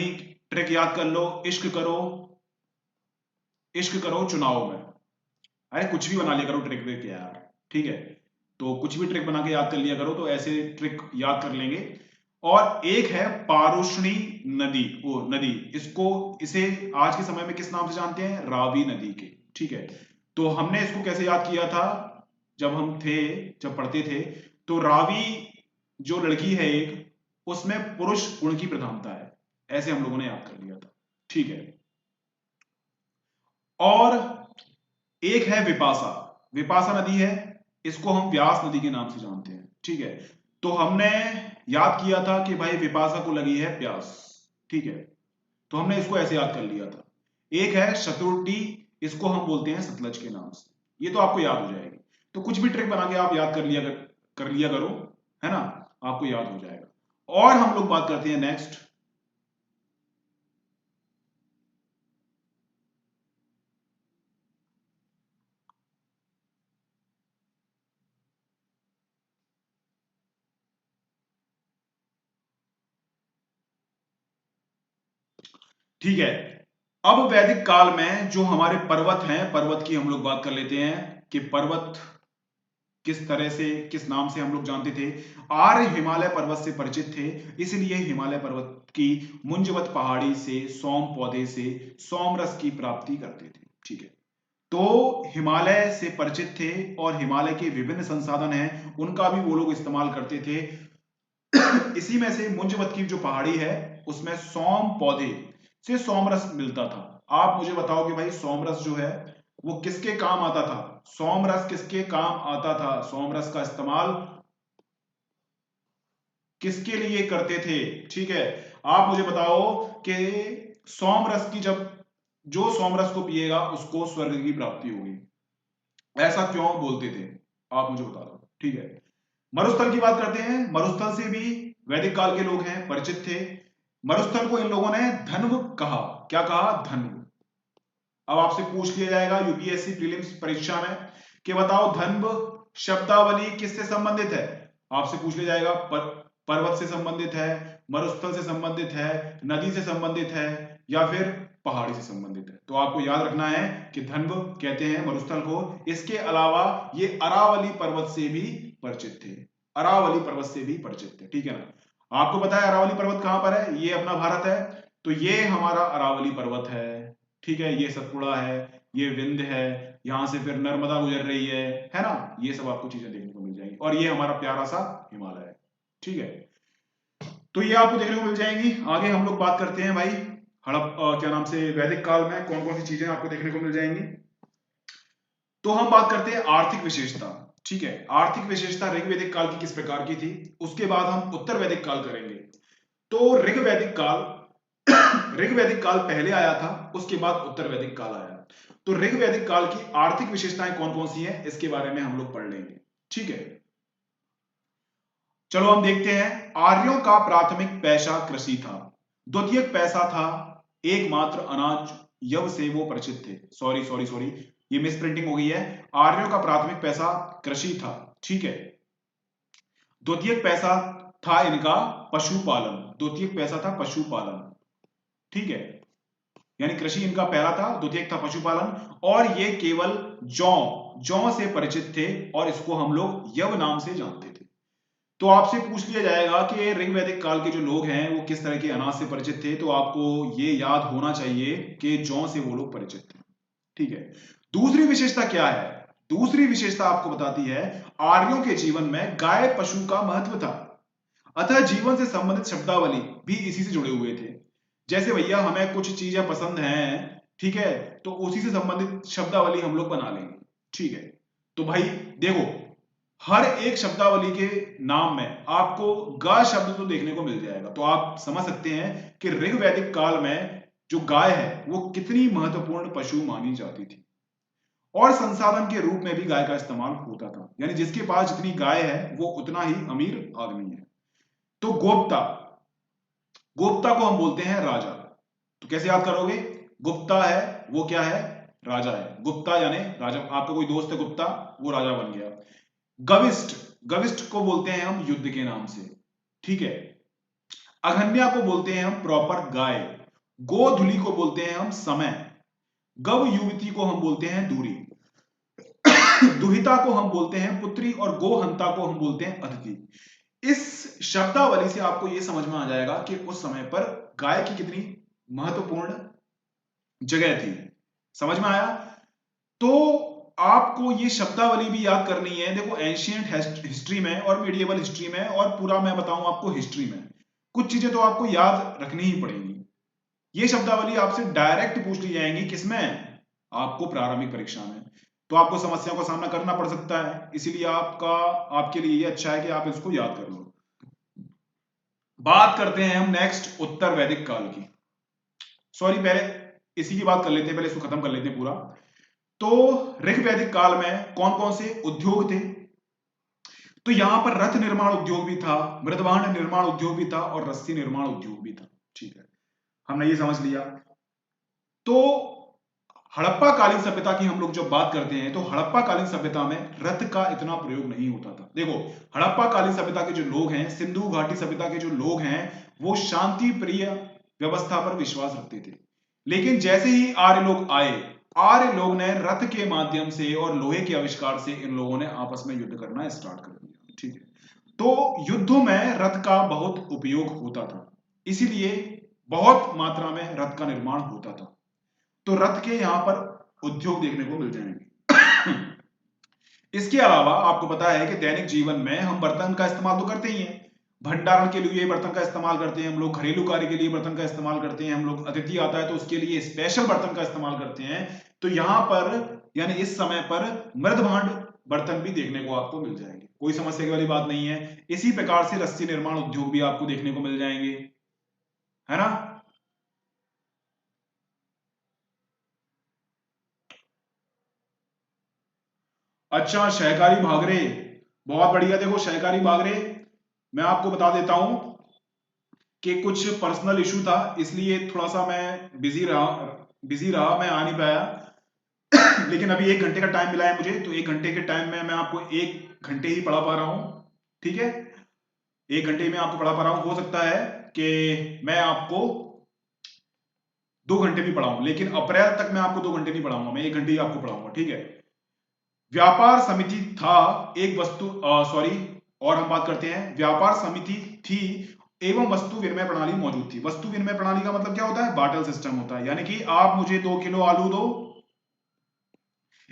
ट्रिक याद कर लो, इश्क करो चुनाव में। अरे कुछ भी बना लिया करो ट्रिक व्रिक यार। ठीक है, तो कुछ भी ट्रिक बना के याद कर लिया करो, तो ऐसे ट्रिक याद कर लेंगे। और एक है पारुष्णी नदी, वो नदी, इसे आज के समय में किस नाम से जानते हैं? रावी नदी के। ठीक है, तो हमने इसको कैसे याद किया था जब हम थे, जब पढ़ते थे, तो रावी जो लड़की है एक, उसमें पुरुष गुण की प्रधानता है, ऐसे हम लोगों ने याद कर लिया था। ठीक है, और एक है विपासा। विपासा नदी है, इसको हम व्यास नदी के नाम से जानते हैं। ठीक है, तो हमने याद किया था कि भाई विपासा को लगी है प्यास। ठीक है, तो हमने इसको ऐसे याद कर लिया था। एक है शत्रुटी, इसको हम बोलते हैं सतलज के नाम से। ये तो आपको याद हो जाएगी। तो कुछ भी ट्रिक बना के आप याद कर लिया करो, है ना, आपको याद हो जाएगा। और हम लोग बात करते हैं नेक्स्ट। ठीक है, अब वैदिक काल में जो हमारे पर्वत हैं, पर्वत की हम लोग बात कर लेते हैं कि पर्वत किस तरह से, किस नाम से हम लोग जानते थे? आर्य हिमालय पर्वत से परिचित थे, इसलिए हिमालय पर्वत की मुंजवत पहाड़ी से सोम पौधे से सोमरस की प्राप्ति करते थे। ठीक है, तो हिमालय से परिचित थे और हिमालय के विभिन्न संसाधन हैं उनका भी वो लोग इस्तेमाल करते थे। इसी में से मुंजवत की जो पहाड़ी है उसमें सोम पौधे से सोमरस मिलता था। आप मुझे बताओ कि भाई सोमरस जो है वो किसके काम आता था? सोमरस किसके काम आता था? सोमरस का इस्तेमाल किसके लिए करते थे? ठीक है, आप मुझे बताओ कि सोमरस की जब जो सोमरस को पिएगा उसको स्वर्ग की प्राप्ति होगी, ऐसा क्यों बोलते थे? आप मुझे बता दो। ठीक है, मरुस्थल की बात करते हैं। मरुस्थल से भी वैदिक काल के लोग हैं, परिचित थे। मरुस्थल को इन लोगों ने धन्व कहा। क्या कहा? धन्व। अब आपसे पूछ लिया जाएगा यूपीएससी प्रीलिम्स परीक्षा में कि बताओ धन्व शब्दावली किससे संबंधित है? आपसे पूछ लिया जाएगा पर्वत से संबंधित है, मरुस्थल से संबंधित है, नदी से संबंधित है या फिर पहाड़ी से संबंधित है। तो आपको याद रखना है कि धन्व कहते हैं मरुस्थल को। इसके अलावा ये अरावली पर्वत से भी परिचित थे, अरावली पर्वत से भी परिचित थे। ठीक है ना, आपको पता है अरावली पर्वत कहां पर है? ये अपना भारत है, तो ये हमारा अरावली पर्वत है। ठीक है, ये सतपुड़ा है, ये विंध्य है, यहां से फिर नर्मदा गुजर रही है ना? ये सब आपको चीजें देखने को मिल जाएंगी और ये हमारा प्यारा सा हिमालय है। ठीक है, तो ये आपको देखने को मिल जाएंगी। आगे हम लोग बात करते हैं भाई क्या नाम से वैदिक काल में कौन कौन सी चीजें आपको देखने को मिल जाएंगी। तो हम बात करते हैं आर्थिक विशेषता। ठीक है, आर्थिक विशेषता ऋग्वैदिक काल की किस प्रकार की थी, उसके बाद हम उत्तर वैदिक काल करेंगे। तो ऋग्वैदिक काल ऋग्वैदिक काल पहले आया था, उसके बाद उत्तर वैदिक काल आया। तो ऋग्वैदिक काल की आर्थिक विशेषताएं कौन कौन सी हैं इसके बारे में हम लोग पढ़ लेंगे। ठीक है, चलो हम देखते हैं। आर्यों का प्राथमिक पैसा कृषि था, द्वितीयक पैसा था एकमात्र अनाज यव से वो परिचित थे। सॉरी सॉरी सॉरी, ये मिस प्रिंटिंग हो गई है। आर्यों का प्राथमिक पैसा कृषि था। ठीक है, द्वितीयक पैसा था इनका पशुपालन, द्वितीयक पैसा था पशुपालन। ठीक है, यानी कृषि इनका पहला था, द्वितीयक था पशुपालन, और ये केवल जौ से परिचित थे और इसको हम लोग यव नाम से जानते थे। तो आपसे पूछ लिया जाएगा कि ऋग्वैदिक काल के जो लोग हैं वो किस तरह के अनाज से परिचित थे, तो आपको ये याद होना चाहिए कि जौ से वो लोग परिचित थे। ठीक है, दूसरी विशेषता क्या है? दूसरी विशेषता आपको बताती है आर्यों के जीवन में गाय पशु का महत्व था, अतः जीवन से संबंधित शब्दावली भी इसी से जुड़े हुए थे। जैसे भैया हमें कुछ चीजें पसंद हैं, ठीक है, तो उसी से संबंधित शब्दावली हम लोग बना लेंगे। ठीक है, तो भाई देखो हर एक शब्दावली के नाम में आपको गा शब्द तो देखने को मिल जाएगा, तो आप समझ सकते हैं कि ऋग्वैदिक काल में जो गाय है वो कितनी महत्वपूर्ण पशु मानी जाती थी और संसाधन के रूप में भी गाय का इस्तेमाल होता था। यानी जिसके पास जितनी गाय है वो उतना ही अमीर आदमी है। तो गोप्ता, गोप्ता को हम बोलते हैं राजा। तो कैसे याद करोगे? गुप्ता है वो क्या है? राजा है। गुप्ता यानी राजा। आपका कोई दोस्त है गुप्ता, वो राजा बन गया। गविष्ठ, गविष्ठ को बोलते हैं हम युद्ध के नाम से। ठीक है, अघन्या को बोलते हैं हम प्रॉपर गाय। गोधुली को बोलते हैं हम समय। गव युवती को हम बोलते हैं दूरी। दुहिता को हम बोलते हैं पुत्री और गोहंता को हम बोलते हैं अतिथि। इस शब्दावली से आपको यह समझ में आ जाएगा कि उस समय पर गाय की कितनी महत्वपूर्ण जगह थी। समझ में आया? तो आपको ये शब्दावली भी याद करनी है। देखो एंशिएंट हिस्ट्री में और मीडिएवल हिस्ट्री में और पूरा मैं बताऊं आपको हिस्ट्री में कुछ चीजें तो आपको याद रखनी ही पड़ेंगी। ये शब्दावली आपसे डायरेक्ट पूछ ली जाएंगी, किसमें? आपको प्रारंभिक परीक्षा में। तो आपको समस्याओं का सामना करना पड़ सकता है, इसीलिए आपके लिए ये अच्छा है कि आप इसको याद कर लो। बात करते हैं हम नेक्स्ट उत्तर वैदिक काल की। सॉरी, पहले इसी की बात कर लेते हैं, पहले इसको खत्म कर लेते हैं पूरा। तो ऋग्वैदिक काल में कौन कौन से उद्योग थे? तो यहां पर रथ निर्माण उद्योग भी था, मृदभांड निर्माण उद्योग भी था और रस्सी निर्माण उद्योग भी था। ठीक है, हमने ये समझ लिया। तो हड़प्पा कालीन सभ्यता की हम लोग जब बात करते हैं तो हड़प्पा कालीन सभ्यता में रथ का इतना प्रयोग नहीं होता था। देखो हड़प्पा कालीन सभ्यता के जो लोग हैं, सिंधु घाटी सभ्यता के जो लोग हैं, वो शांति प्रिय व्यवस्था पर विश्वास रखते थे। लेकिन जैसे ही आर्य लोग आए, आर्य लोग ने रथ के माध्यम से और लोहे के आविष्कार से इन लोगों ने आपस में युद्ध करना स्टार्ट कर दिया। ठीक है, तो युद्धों में रथ का बहुत उपयोग होता था, इसीलिए बहुत मात्रा में रथ का निर्माण होता था। तो रथ के यहां पर उद्योग देखने को मिल जाएंगे। इसके अलावा आपको पता है कि दैनिक जीवन में हम बर्तन का इस्तेमाल तो करते ही हैं, भंडारण के लिए बर्तन का इस्तेमाल करते हैं हम लोग, घरेलू कार्य के लिए बर्तन का इस्तेमाल करते हैं हम लोग, अतिथि आता है तो उसके लिए स्पेशल बर्तन का इस्तेमाल करते हैं। तो यहां पर यानी इस समय पर मृद भांड बर्तन भी देखने को आपको मिल जाएंगे, कोई समस्या की वाली बात नहीं है। इसी प्रकार से रस्सी निर्माण उद्योग भी आपको देखने को मिल जाएंगे, है ना। अच्छा, सहकारी भागरे, बहुत बढ़िया। देखो सहकारी भागरे, मैं आपको बता देता हूं कि कुछ पर्सनल इशू था, इसलिए थोड़ा सा मैं बिजी रहा, मैं आ नहीं पाया। लेकिन अभी 1 घंटे का टाइम मिला है मुझे, तो 1 घंटे के टाइम में मैं आपको 1 घंटे ही पढ़ा पा रहा हूं। ठीक है, 1 घंटे में आपको पढ़ा पा रहा हूं। हो सकता है कि मैं आपको 2 घंटे भी पढ़ाऊं, लेकिन अप्रैल तक मैं आपको 2 घंटे नहीं पढ़ाऊंगा, मैं 1 घंटे ही आपको पढ़ाऊंगा। ठीक है, व्यापार समिति था एक वस्तु सॉरी और हम बात करते हैं, व्यापार समिति थी एवं वस्तु विनिमय प्रणाली मौजूद थी। वस्तु विनिमय प्रणाली का मतलब क्या होता है, बार्टर सिस्टम होता है, यानी कि आप मुझे 2 किलो आलू दो,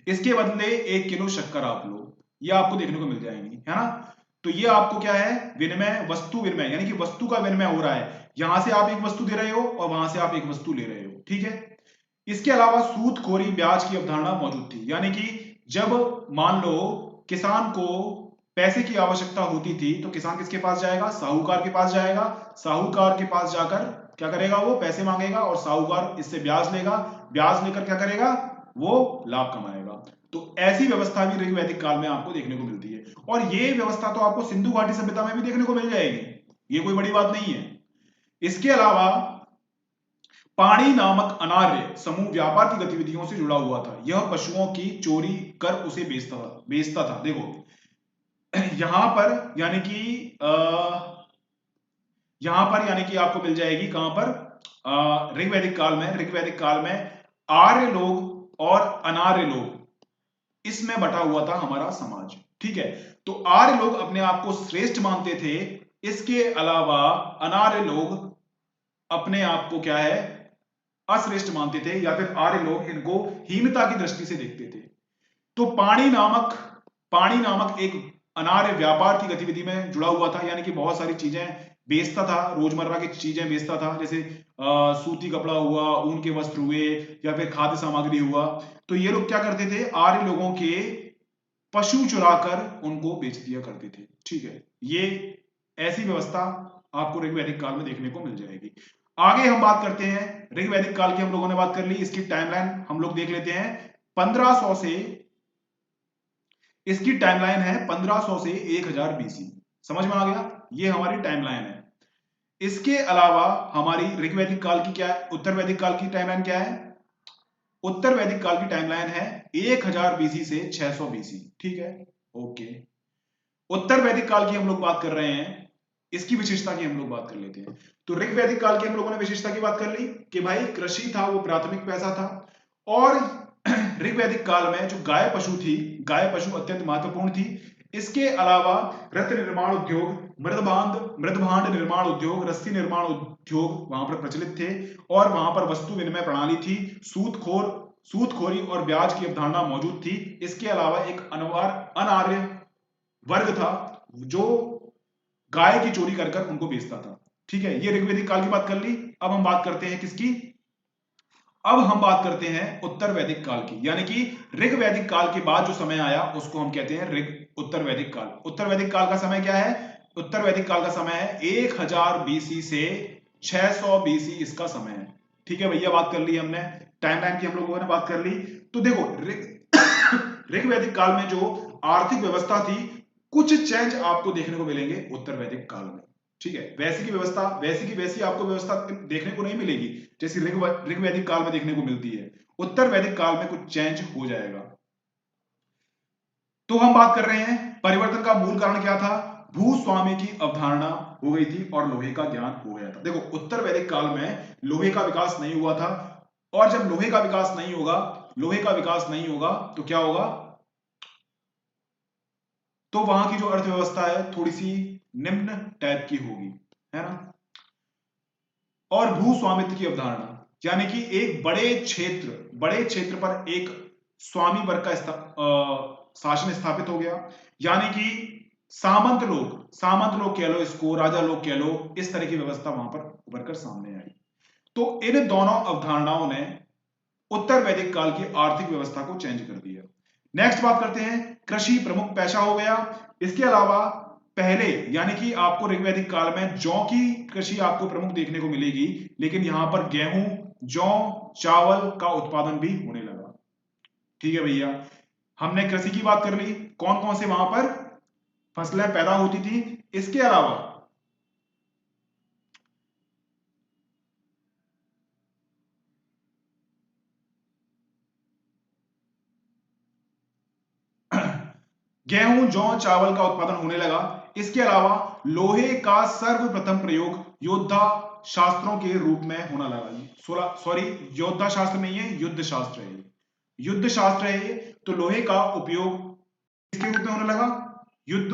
इसके बदले 1 किलो शक्कर आप लो, ये आपको देखने को मिल जाएंगी, है ना। तो ये आपको क्या है, विनिमय, वस्तु विनिमय, यानी कि वस्तु का विनिमय हो रहा है, यहां से आप एक वस्तु दे रहे हो और वहां से आप एक वस्तु ले रहे हो। ठीक है, इसके अलावा सूदखोरी ब्याज की अवधारणा मौजूद थी, यानी कि जब मान लो किसान को पैसे की आवश्यकता होती थी तो किसान किसके पास जाएगा, साहूकार के पास जाएगा। साहूकार के पास जाकर क्या करेगा, वो पैसे मांगेगा और साहूकार इससे ब्याज लेगा, ब्याज लेकर क्या करेगा, वो लाभ कमाएगा। तो ऐसी व्यवस्था भी ऋग वैदिक काल में आपको देखने को मिलती है, और ये व्यवस्था तो आपको सिंधु घाटी सभ्यता में भी देखने को मिल जाएगी, ये कोई बड़ी बात नहीं है। इसके अलावा पाणी नामक अनार्य समूह व्यापार की गतिविधियों से जुड़ा हुआ था, यह पशुओं की चोरी कर उसे बेचता था। देखो यहां पर यानी कि यहां पर यानी कि आपको मिल जाएगी कहां पर, ऋग्वैदिक काल में। ऋग्वैदिक काल में आर्य लोग और अनार्य लोग इसमें बटा हुआ था हमारा समाज। ठीक है, तो आर्य लोग अपने आप को श्रेष्ठ मानते थे, इसके अलावा अनार्य लोग अपने आप को क्या है, अश्रेष्ठ मानते थे, या फिर आर्य लोग इनको हीनता की दृष्टि से देखते थे। तो पाणी नामक एक अनार्य व्यापार की गतिविधि में जुड़ा हुआ था, यानी कि बहुत सारी चीजें बेचता था, रोजमर्रा की चीजें बेचता था, जैसे सूती कपड़ा हुआ, ऊन के वस्त्र हुए, या फिर खाद्य सामग्री हुआ। तो ये लोग क्या करते थे, आर्य लोगों के पशु चुराकर उनको बेच दिया करते थे। ठीक है, ये ऐसी व्यवस्था आपको ऋग्वैदिक काल में देखने को मिल जाएगी। आगे हम बात करते हैं, ऋग्वैदिक काल की हम लोगों ने बात कर ली, इसकी टाइमलाइन हम लोग देख लेते हैं। 1500 से इसकी टाइमलाइन है 1500 से 1000 बीसी, समझ में आ गया, ये हमारी टाइमलाइन है। इसके अलावा हमारी ऋग्वैदिक काल की क्या है, उत्तर वैदिक काल की टाइमलाइन क्या है, उत्तर वैदिक काल की टाइमलाइन है 1000 बीसी से 600 बीसी। ठीक है, ओके। उत्तर वैदिक काल की हम लोग बात कर रहे हैं, इसकी विशेषता की हम लोग बात कर लेते हैं। तो ऋग्वैदिक काल की हम लोगों ने विशेषता की बात कर ली कि भाई कृषि था वो प्राथमिक पैसा था, और ऋग्वैदिक काल में जो गाय पशु थी, गाय पशु अत्यंत महत्वपूर्ण थी। इसके अलावा रत्न निर्माण उद्योग, मृदभांड निर्माण उद्योग, रस्सी निर्माण उद्योग वहां पर प्रचलित थे, और वहां पर वस्तु विनिमय प्रणाली थी, सूदखोरी और ब्याज की अवधारणा मौजूद थी। इसके अलावा एक अनार्य वर्ग था जो गाय की चोरी कर कर उनको बेचता था। ठीक है, ये ऋग्वैदिक काल की बात कर ली। अब हम बात करते हैं किसकी, अब हम बात करते हैं उत्तर वैदिक काल की, यानी कि ऋग वैदिक काल के बाद जो समय आया उसको हम कहते हैं उत्तर वैदिक काल। उत्तर वैदिक काल का समय क्या है, उत्तर वैदिक काल का समय है 1000 बीसी से 600 बीसी इसका समय है। ठीक है भैया, बात कर ली हमने, टाइमलाइन की हम लोगों ने बात कर ली। तो देखो ऋग वैदिक काल में जो आर्थिक व्यवस्था थी, कुछ चेंज आपको देखने को मिलेंगे उत्तर वैदिक काल में। ठीक है, वैसी की व्यवस्था वैसी की वैसी आपको व्यवस्था देखने को नहीं मिलेगी जैसी ऋग्वैदिक काल में देखने को मिलती है, उत्तर वैदिक काल में कुछ चेंज हो जाएगा। तो हम बात कर रहे हैं परिवर्तन का मूल कारण क्या था, भूस्वामी की अवधारणा हो गई थी और लोहे का ज्ञान हो गया था। देखो उत्तर वैदिक काल में लोहे का विकास नहीं हुआ था, और जब लोहे का विकास नहीं होगा लोहे का विकास नहीं होगा तो क्या होगा, तो वहां की जो अर्थव्यवस्था है थोड़ी सी निम्न टाइप की होगी, है ना। और भू स्वामित्व की अवधारणा, यानी कि एक बड़े क्षेत्र पर एक स्वामी वर्ग का शासन स्थापित हो गया, यानी कि सामंत लोग कह लो इसको, राजा लोग कह लो, इस तरह की व्यवस्था वहां पर उभर कर सामने आई। तो इन दोनों अवधारणाओं ने उत्तर वैदिक काल की आर्थिक व्यवस्था को चेंज कर दिया। नेक्स्ट बात करते हैं, कृषि प्रमुख पेशा हो गया। इसके अलावा पहले यानी कि आपको ऋग्वैदिक काल में जौ की कृषि आपको प्रमुख देखने को मिलेगी, लेकिन यहां पर गेहूं, जौ, चावल का उत्पादन भी होने लगा। ठीक है भैया, हमने कृषि की बात कर ली, कौन कौन से वहां पर फसलें पैदा होती थी। इसके अलावा गेहूं, जौ, चावल का उत्पादन होने लगा। इसके अलावा लोहे का सर्वप्रथम प्रयोग योद्धा शास्त्रों के रूप में होना लगा। सॉरी, योद्धा शास्त्र नहीं है, युद्ध शास्त्र है, युद्ध शास्त्र है ये। तो लोहे का उपयोग किसके रूप में होने लगा, युद्ध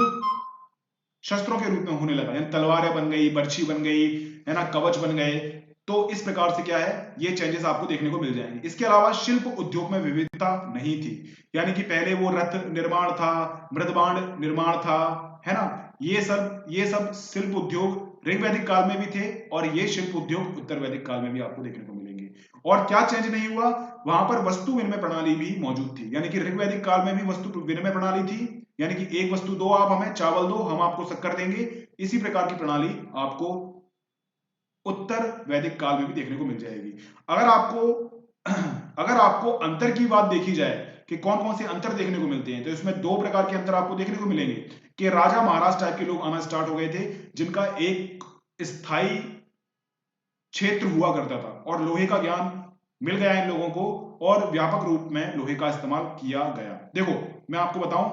शस्त्रों के रूप में होने लगा, यानी तलवारें बन गई, बर्छी बन गई, है ना, कवच बन गए। तो इस प्रकार से क्या है, ये चेंजेस आपको देखने को मिल जाएंगे। इसके अलावा शिल्प उद्योग में विविधता नहीं थी, यानी कि पहले वो रथ निर्माण था, मृदबांड निर्माण था, है ना, ये सब शिल्प उद्योग ऋग्वैदिक काल में भी थे, और ये शिल्प उद्योग उत्तर वैदिक काल में भी आपको देखने को मिलेंगे। और क्या चेंज नहीं हुआ, वहां पर वस्तु विनिमय प्रणाली भी मौजूद थी, यानी कि ऋग्वैदिक काल में भी वस्तु विनिमय प्रणाली थी, यानी कि एक वस्तु दो, आप हमें चावल दो, हम आपको शक्कर देंगे। इसी प्रकार की प्रणाली आपको उत्तर वैदिक काल में भी देखने को मिल जाएगी। अगर आपको अंतर की बात देखी जाए कि कौन कौन से अंतर देखने को मिलते हैं, तो इसमें दो प्रकार के अंतर आपको देखने को मिलेंगे कि राजा महाराज टाइप के लोग आना स्टार्ट हो गए थे, जिनका एक स्थायी क्षेत्र हुआ करता था, और लोहे का ज्ञान मिल गया इन लोगों को, और व्यापक रूप में लोहे का इस्तेमाल किया गया। देखो मैं आपको बताऊं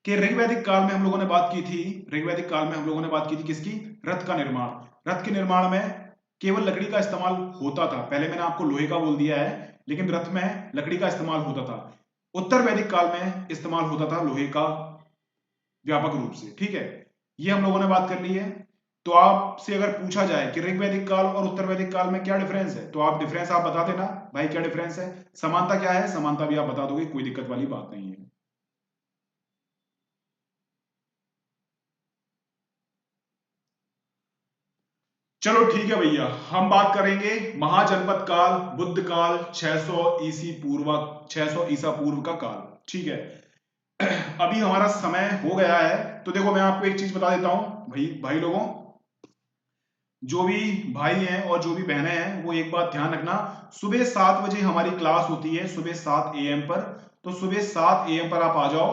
कि ऋग्वैदिक काल में हम लोगों ने बात की थी, ऋग्वैदिक काल में हम लोगों ने बात की थी किसकी, रथ का निर्माण। रथ के निर्माण में केवल लकड़ी का इस्तेमाल होता था, पहले मैंने आपको लोहे का बोल दिया है, लेकिन रथ में लकड़ी का इस्तेमाल होता था। उत्तर वैदिक काल में इस्तेमाल होता था लोहे का व्यापक रूप से। ठीक है, ये हम लोगों ने बात कर ली है। तो आपसे अगर पूछा जाए कि ऋग्वैदिक काल और उत्तर वैदिक काल में क्या डिफरेंस है, तो आप डिफरेंस आप बता देना भाई, क्या डिफरेंस है। समानता क्या है, समानता भी आप बता दोगे, कोई दिक्कत वाली बात नहीं है। चलो ठीक है भैया, हम बात करेंगे महाजनपद काल, बुद्ध काल, 600 ईसी पूर्व, 600 ईसा पूर्व का काल। ठीक है, अभी हमारा समय हो गया है, तो देखो मैं आपको एक चीज बता देता हूं भाई, भाई लोगों, जो भी भाई हैं और जो भी बहनें हैं, वो एक बात ध्यान रखना, सुबह 7 बजे हमारी क्लास होती है, सुबह 7 AM पर। तो सुबह 7 AM पर आप आ जाओ,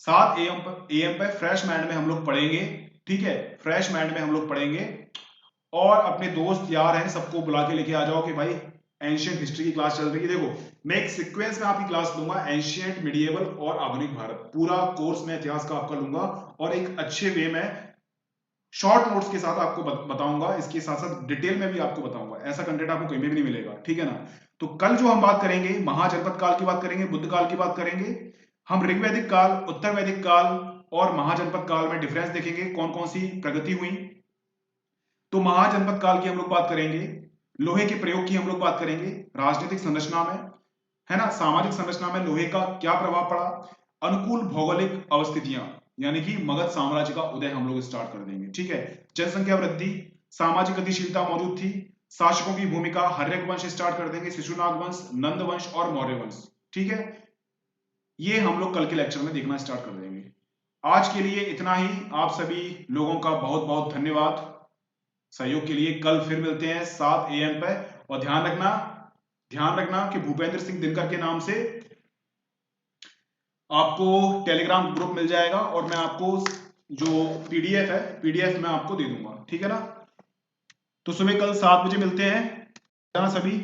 7 AM पर फ्रेश माइंड में हम लोग पढ़ेंगे। ठीक है, फ्रेश माइंड में हम लोग पढ़ेंगे, और अपने दोस्त यार हैं सबको बुला के लेके आ जाओ कि भाई एंशियंट हिस्ट्री की क्लास चल रही है। देखो मैं एक सीक्वेंस में आपकी क्लास लूंगा, एंशियंट, मिडिएवल और आधुनिक भारत, पूरा कोर्स में इतिहास का आपका लूंगा, और एक अच्छे वे में शॉर्ट नोट्स के साथ आपको बताऊंगा, इसके साथ साथ डिटेल में भी आपको बताऊंगा। ऐसा कंटेंट आपको कहीं भी नहीं मिलेगा, ठीक है ना। तो कल जो हम बात करेंगे, महाजनपद काल की बात करेंगे, बुद्ध काल की बात करेंगे, हम ऋग्वैदिक काल, उत्तर वैदिक काल और महाजनपद काल में डिफरेंस देखेंगे, कौन कौन सी प्रगति हुई। तो महाजनपद काल की हम लोग बात करेंगे, लोहे के प्रयोग की हम लोग बात करेंगे, राजनीतिक संरचना में, है ना, सामाजिक संरचना में लोहे का क्या प्रभाव पड़ा, अनुकूल भौगोलिक अवस्थितियां, यानी कि मगध साम्राज्य का उदय हम लोग स्टार्ट कर देंगे। ठीक है, जनसंख्या वृद्धि, सामाजिक गतिशीलता मौजूद थी, शासकों की भूमिका, हर्यक वंश स्टार्ट कर देंगे, शिशुनाग वंश, नंद वंश और मौर्य वंश। ठीक है, ये हम लोग कल के लेक्चर में देखना स्टार्ट कर देंगे। आज के लिए इतना ही, आप सभी लोगों का बहुत बहुत धन्यवाद सहयोग के लिए। कल फिर मिलते हैं 7 AM पे, और ध्यान रखना कि भूपेंद्र सिंह दिनकर के नाम से आपको टेलीग्राम ग्रुप मिल जाएगा, और मैं आपको जो PDF है, PDF मैं आपको दे दूंगा। ठीक है ना, तो सुबह कल 7 बजे मिलते हैं, सभी।